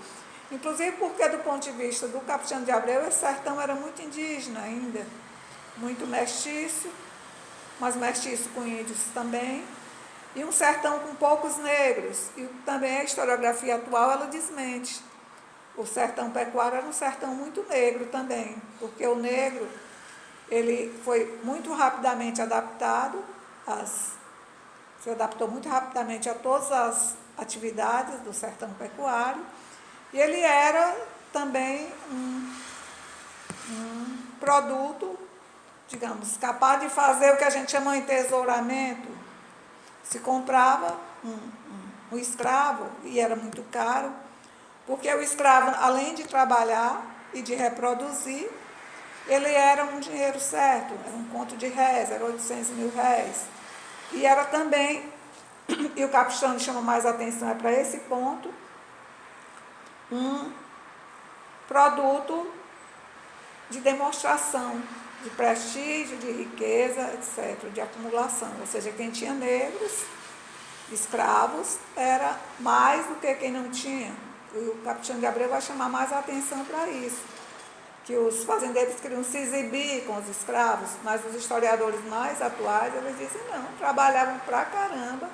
Inclusive porque, do ponto de vista do Capistrano de Abreu, esse sertão era muito indígena ainda, muito mestiço, mas mestiço com índios também, e um sertão com poucos negros. E também a historiografia atual, ela desmente. O sertão pecuário era um sertão muito negro também, porque o negro, ele foi muito rapidamente adaptado, se adaptou muito rapidamente a todas as atividades do sertão pecuário, e ele era também um produto, digamos, capaz de fazer o que a gente chama de entesouramento. Se comprava um escravo, e era muito caro, porque o escravo, além de trabalhar e de reproduzir, ele era um dinheiro certo, era um conto de réis, era 800 mil réis. E era também, e o Capistrano chama mais atenção para esse ponto, um produto de demonstração, de prestígio, de riqueza, etc., de acumulação. Ou seja, quem tinha negros, escravos, era mais do que quem não tinha. E o Capistrano de Abreu vai chamar mais a atenção para isso, que os fazendeiros queriam se exibir com os escravos, mas os historiadores mais atuais, eles dizem não, trabalhavam pra caramba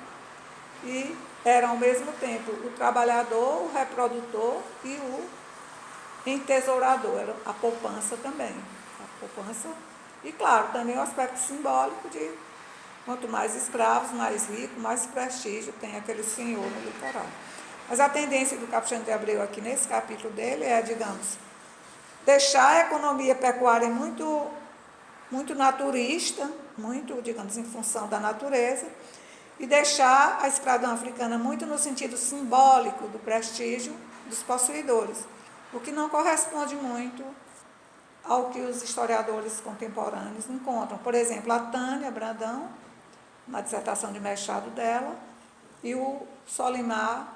e eram ao mesmo tempo o trabalhador, o reprodutor e o entesourador, era a poupança também. A poupança, e claro, também o aspecto simbólico de quanto mais escravos, mais rico, mais prestígio tem aquele senhor no litoral. Mas a tendência do Capistrano de Abreu aqui nesse capítulo dele é, digamos, deixar a economia pecuária muito, muito naturista, muito, digamos, em função da natureza, e deixar a escravidão africana muito no sentido simbólico do prestígio dos possuidores, o que não corresponde muito ao que os historiadores contemporâneos encontram. Por exemplo, a Tânia Brandão, na dissertação de mestrado dela, e o Solimar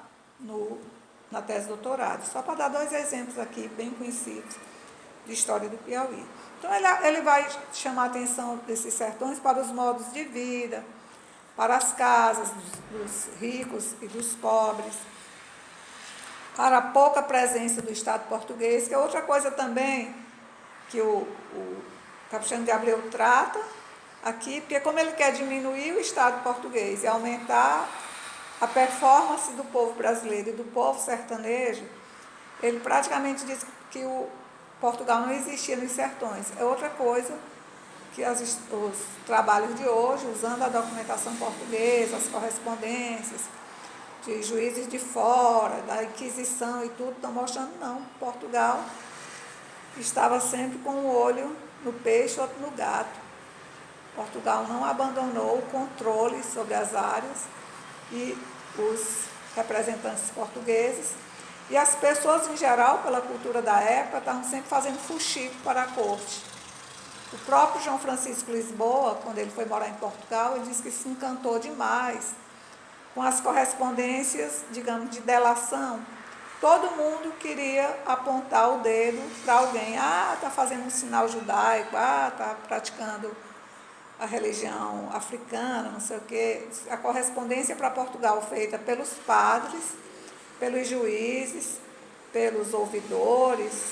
na tese de doutorado. Só para dar dois exemplos aqui, bem conhecidos, de história do Piauí. Então, ele vai chamar a atenção desses sertões para os modos de vida, para as casas dos ricos e dos pobres, para a pouca presença do Estado português, que é outra coisa também que o Capistrano de Abreu trata aqui, porque como ele quer diminuir o Estado português e aumentar a performance do povo brasileiro e do povo sertanejo, ele praticamente diz que o Portugal não existia nos sertões. É outra coisa que os trabalhos de hoje, usando a documentação portuguesa, as correspondências de juízes de fora, da Inquisição e tudo, estão mostrando não. Portugal estava sempre com um olho no peixe, outro no gato. Portugal não abandonou o controle sobre as áreas e os representantes portugueses e as pessoas em geral, pela cultura da época, estavam sempre fazendo fuxico para a corte. O próprio João Francisco Lisboa, quando ele foi morar em Portugal, ele disse que se encantou demais com as correspondências, digamos, de delação. Todo mundo queria apontar o dedo para alguém. Ah, está fazendo um sinal judaico, está praticando a religião africana, não sei o quê. A correspondência para Portugal feita pelos padres, pelos juízes, pelos ouvidores,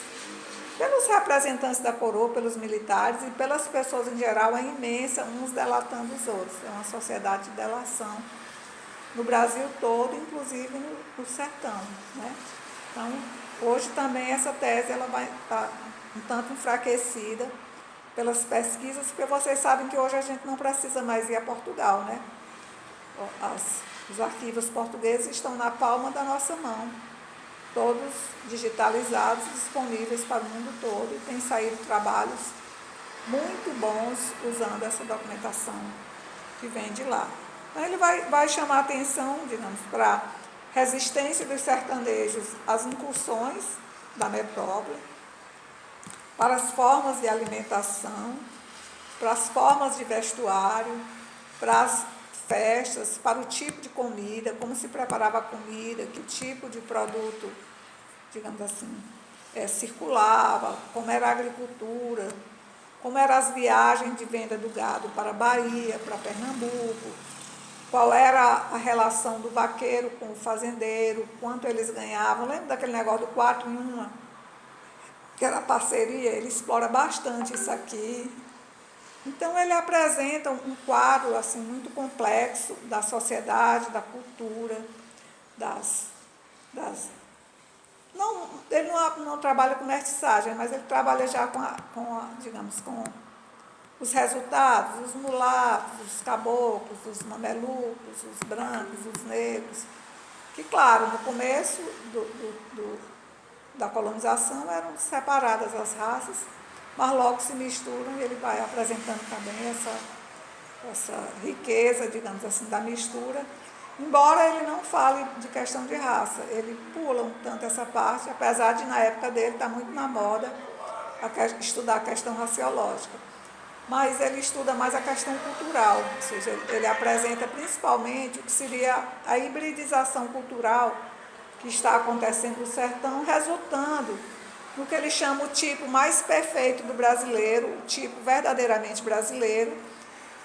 pelos representantes da coroa, pelos militares e pelas pessoas em geral é imensa, uns delatando os outros. É uma sociedade de delação no Brasil todo, inclusive no sertão, né? Então, hoje também essa tese ela vai estar um tanto enfraquecida pelas pesquisas, porque vocês sabem que hoje a gente não precisa mais ir a Portugal, né? Os arquivos portugueses estão na palma da nossa mão, todos digitalizados, disponíveis para o mundo todo, e tem saído trabalhos muito bons usando essa documentação que vem de lá. Então, ele vai chamar a atenção, digamos, para a resistência dos sertanejos às incursões da metrópole, para as formas de alimentação, para as formas de vestuário, para as festas, para o tipo de comida, como se preparava a comida, que tipo de produto, digamos assim, circulava, como era a agricultura, como eram as viagens de venda do gado para a Bahia, para Pernambuco, qual era a relação do vaqueiro com o fazendeiro, quanto eles ganhavam. Lembra daquele negócio do 4 em 1, que era a parceria? Ele explora bastante isso aqui. Então ele apresenta um quadro assim, muito complexo da sociedade, da cultura, não, ele não trabalha com mestiçagem, mas ele trabalha já digamos, com os resultados, os mulatos, os caboclos, os mamelucos, os brancos, os negros, que, claro, no começo da colonização eram separadas as raças, mas logo se misturam e ele vai apresentando também essa riqueza, digamos assim, da mistura, embora ele não fale de questão de raça, ele pula um tanto essa parte, apesar de na época dele estar muito na moda estudar a questão raciológica. Mas ele estuda mais a questão cultural, ou seja, ele apresenta principalmente o que seria a hibridização cultural que está acontecendo no sertão, resultando no que ele chama o tipo mais perfeito do brasileiro, o tipo verdadeiramente brasileiro.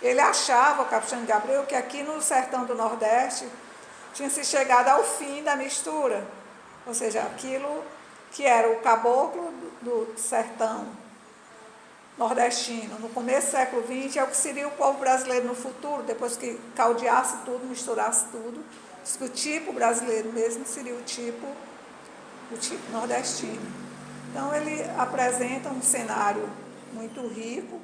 Ele achava, o Capistrano de Abreu, que aqui no sertão do Nordeste tinha se chegado ao fim da mistura, ou seja, aquilo que era o caboclo do sertão nordestino no começo do século XX é o que seria o povo brasileiro no futuro, depois que caldeasse tudo, misturasse tudo. Diz que o tipo brasileiro mesmo seria o tipo nordestino. Então ele apresenta um cenário muito rico,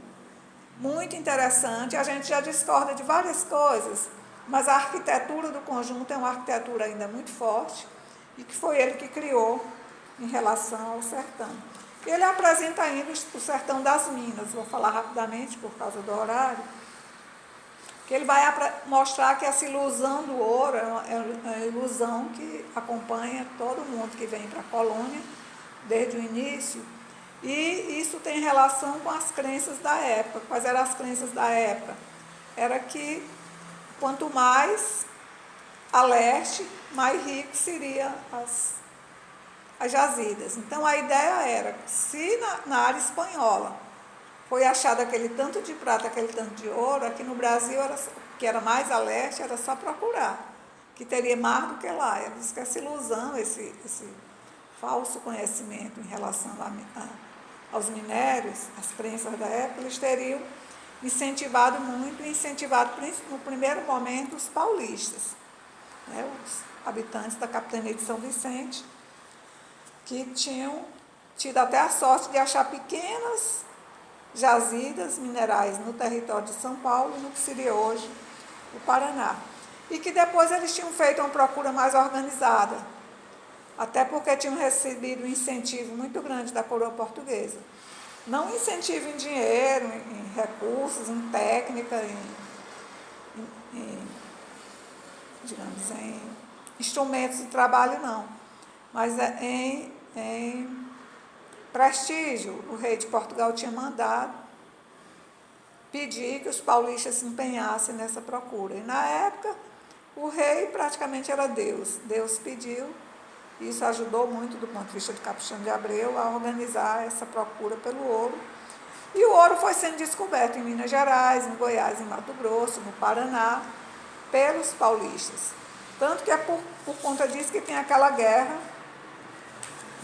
muito interessante. A gente já discorda de várias coisas, mas a arquitetura do conjunto é uma arquitetura ainda muito forte e que foi ele que criou em relação ao sertão. Ele apresenta ainda o sertão das Minas, vou falar rapidamente por causa do horário, que ele vai mostrar que essa ilusão do ouro é uma ilusão que acompanha todo mundo que vem para a colônia desde o início, e isso tem relação com as crenças da época. Quais eram as crenças da época? Era que quanto mais a leste, mais rico seriam as jazidas. Então a ideia era, se na área espanhola foi achado aquele tanto de prata, aquele tanto de ouro, aqui no Brasil, que era mais a leste, era só procurar, que teria mais do que lá. Ela diz que essa ilusão, esse falso conhecimento em relação aos minérios, as crenças da época, eles teriam incentivado muito, incentivado no primeiro momento os paulistas, né, os habitantes da capitania de São Vicente, que tinham tido até a sorte de achar pequenas jazidas minerais no território de São Paulo, no que seria hoje o Paraná. E que depois eles tinham feito uma procura mais organizada, até porque tinham recebido um incentivo muito grande da coroa portuguesa. Não incentivo em dinheiro, em recursos, em técnica, digamos, em instrumentos de trabalho, não, mas em prestígio. O rei de Portugal tinha mandado pedir que os paulistas se empenhassem nessa procura. E na época, o rei praticamente era Deus. Deus pediu, e isso ajudou muito do ponto de vista do Capistrano de Abreu a organizar essa procura pelo ouro. E o ouro foi sendo descoberto em Minas Gerais, em Goiás, em Mato Grosso, no Paraná, pelos paulistas. Tanto que é por conta disso que tem aquela guerra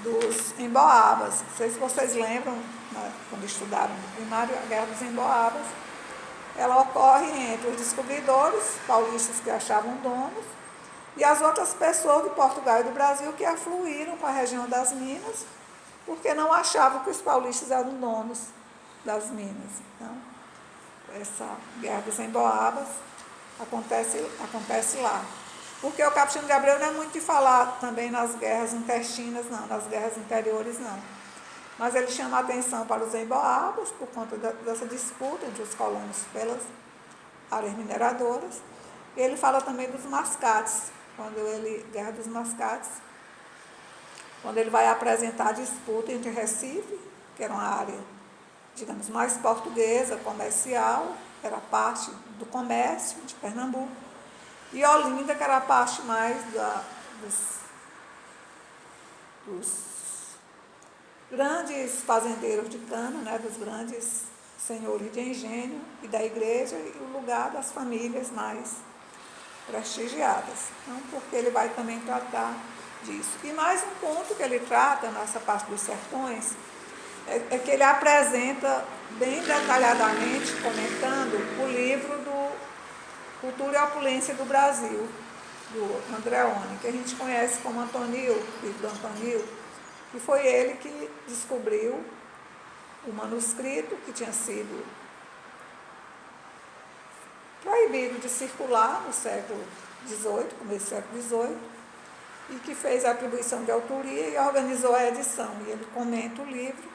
dos Emboabas. Não sei se vocês lembram, né, quando estudaram no primário, a Guerra dos Emboabas. Ela ocorre entre os descobridores paulistas que achavam donos e as outras pessoas de Portugal e do Brasil que afluíram para a região das Minas, porque não achavam que os paulistas eram donos das Minas. Então, essa Guerra dos Emboabas acontece lá. Porque o Capistrano de Abreu não é muito de falar também nas guerras intestinas, não, nas guerras interiores, não. Mas ele chama a atenção para os emboabas, por conta dessa disputa entre os colonos pelas áreas mineradoras. E ele fala também dos mascates, Guerra dos Mascates, quando ele vai apresentar a disputa entre Recife, que era uma área, digamos, mais portuguesa, comercial, era parte do comércio de Pernambuco, e Olinda, que era a parte mais dos grandes fazendeiros de cana, né, dos grandes senhores de engenho e da igreja, e o lugar das famílias mais prestigiadas. Então, porque ele vai também tratar disso. E mais um ponto que ele trata nessa parte dos sertões é que ele apresenta bem detalhadamente, comentando o livro do Cultura e Opulência do Brasil, do Andreoni, que a gente conhece como Antonil, livro do Antonil, que foi ele que descobriu o manuscrito que tinha sido proibido de circular no século XVIII, começo do século XVIII, e que fez a atribuição de autoria e organizou a edição. E ele comenta o livro,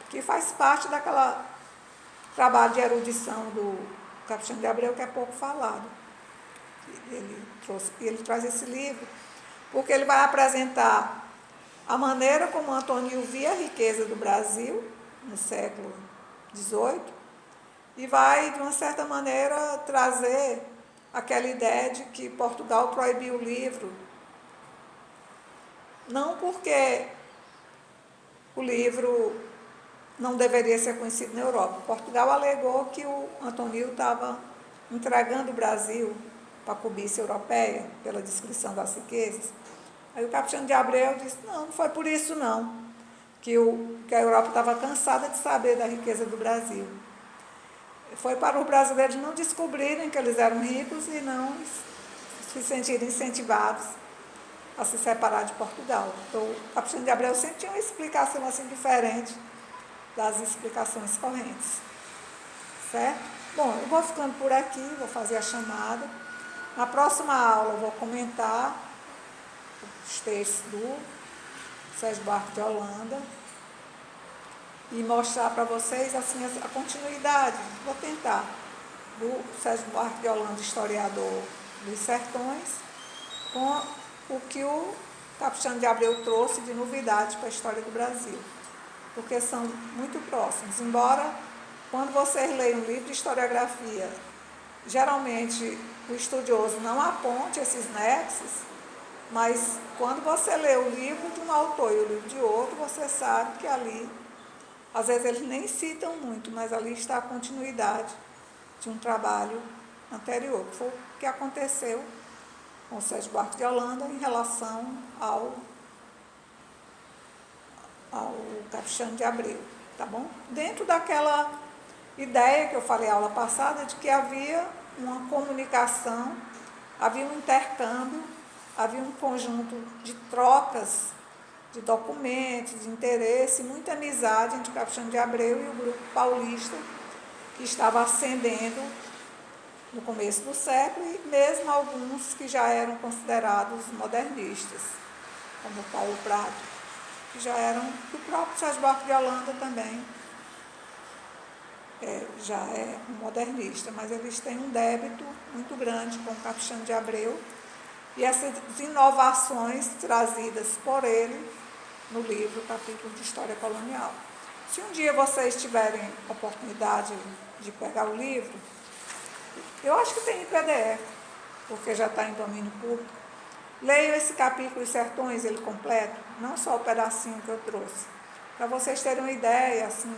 que faz parte daquela trabalho de erudição do Capistrano de Abreu, que é pouco falado. Ele traz esse livro porque ele vai apresentar a maneira como Antonil via a riqueza do Brasil no século XVIII e vai, de uma certa maneira, trazer aquela ideia de que Portugal proibiu o livro, não porque o livro não deveria ser conhecido na Europa. Portugal alegou que o Antonil estava entregando o Brasil para a cobiça europeia, pela descrição das riquezas. Aí o Capistrano de Abreu disse, não foi por isso não, que a Europa estava cansada de saber da riqueza do Brasil. Foi para os brasileiros não descobrirem que eles eram ricos e não se sentirem incentivados a se separar de Portugal. Então, o Capistrano de Abreu sempre tinha uma explicação assim diferente das explicações correntes. Certo? Bom, eu vou ficando por aqui, vou fazer a chamada. Na próxima aula eu vou comentar os textos do Sérgio Buarque de Holanda e mostrar para vocês assim, a continuidade, vou tentar, do Sérgio Buarque de Holanda, historiador dos sertões, com o que o Capistrano de Abreu trouxe de novidade para a história do Brasil, porque são muito próximos. Embora, quando vocês leem um livro de historiografia, geralmente o estudioso não aponte esses nexos, mas quando você lê o livro de um autor e o livro de outro, você sabe que ali, às vezes eles nem citam muito, mas ali está a continuidade de um trabalho anterior, que foi o que aconteceu com o Sérgio Buarque de Holanda em relação ao Capistrano de Abreu, tá bom? Dentro daquela ideia que eu falei na aula passada, de que havia uma comunicação, havia um intercâmbio, havia um conjunto de trocas de documentos, de interesse, muita amizade entre o Capistrano de Abreu e o grupo paulista, que estava ascendendo no começo do século, e mesmo alguns que já eram considerados modernistas, como Paulo Prado, que já eram do próprio Sérgio Buarque de Holanda também, já é um modernista, mas eles têm um débito muito grande com o Capistrano de Abreu, e essas inovações trazidas por ele no livro, capítulo de História Colonial. Se um dia vocês tiverem oportunidade de pegar o livro, eu acho que tem em PDF, porque já está em domínio público, leiam esse capítulo Os Sertões, ele completo, não só o pedacinho que eu trouxe, para vocês terem uma ideia, assim,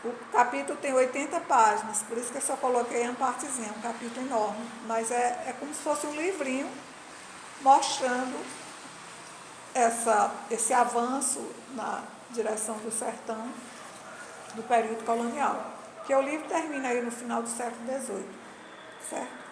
o capítulo tem 80 páginas, por isso que eu só coloquei uma partezinha, um capítulo enorme, mas é como se fosse um livrinho mostrando esse avanço na direção do sertão do período colonial, que o livro termina aí no final do século XVIII, certo?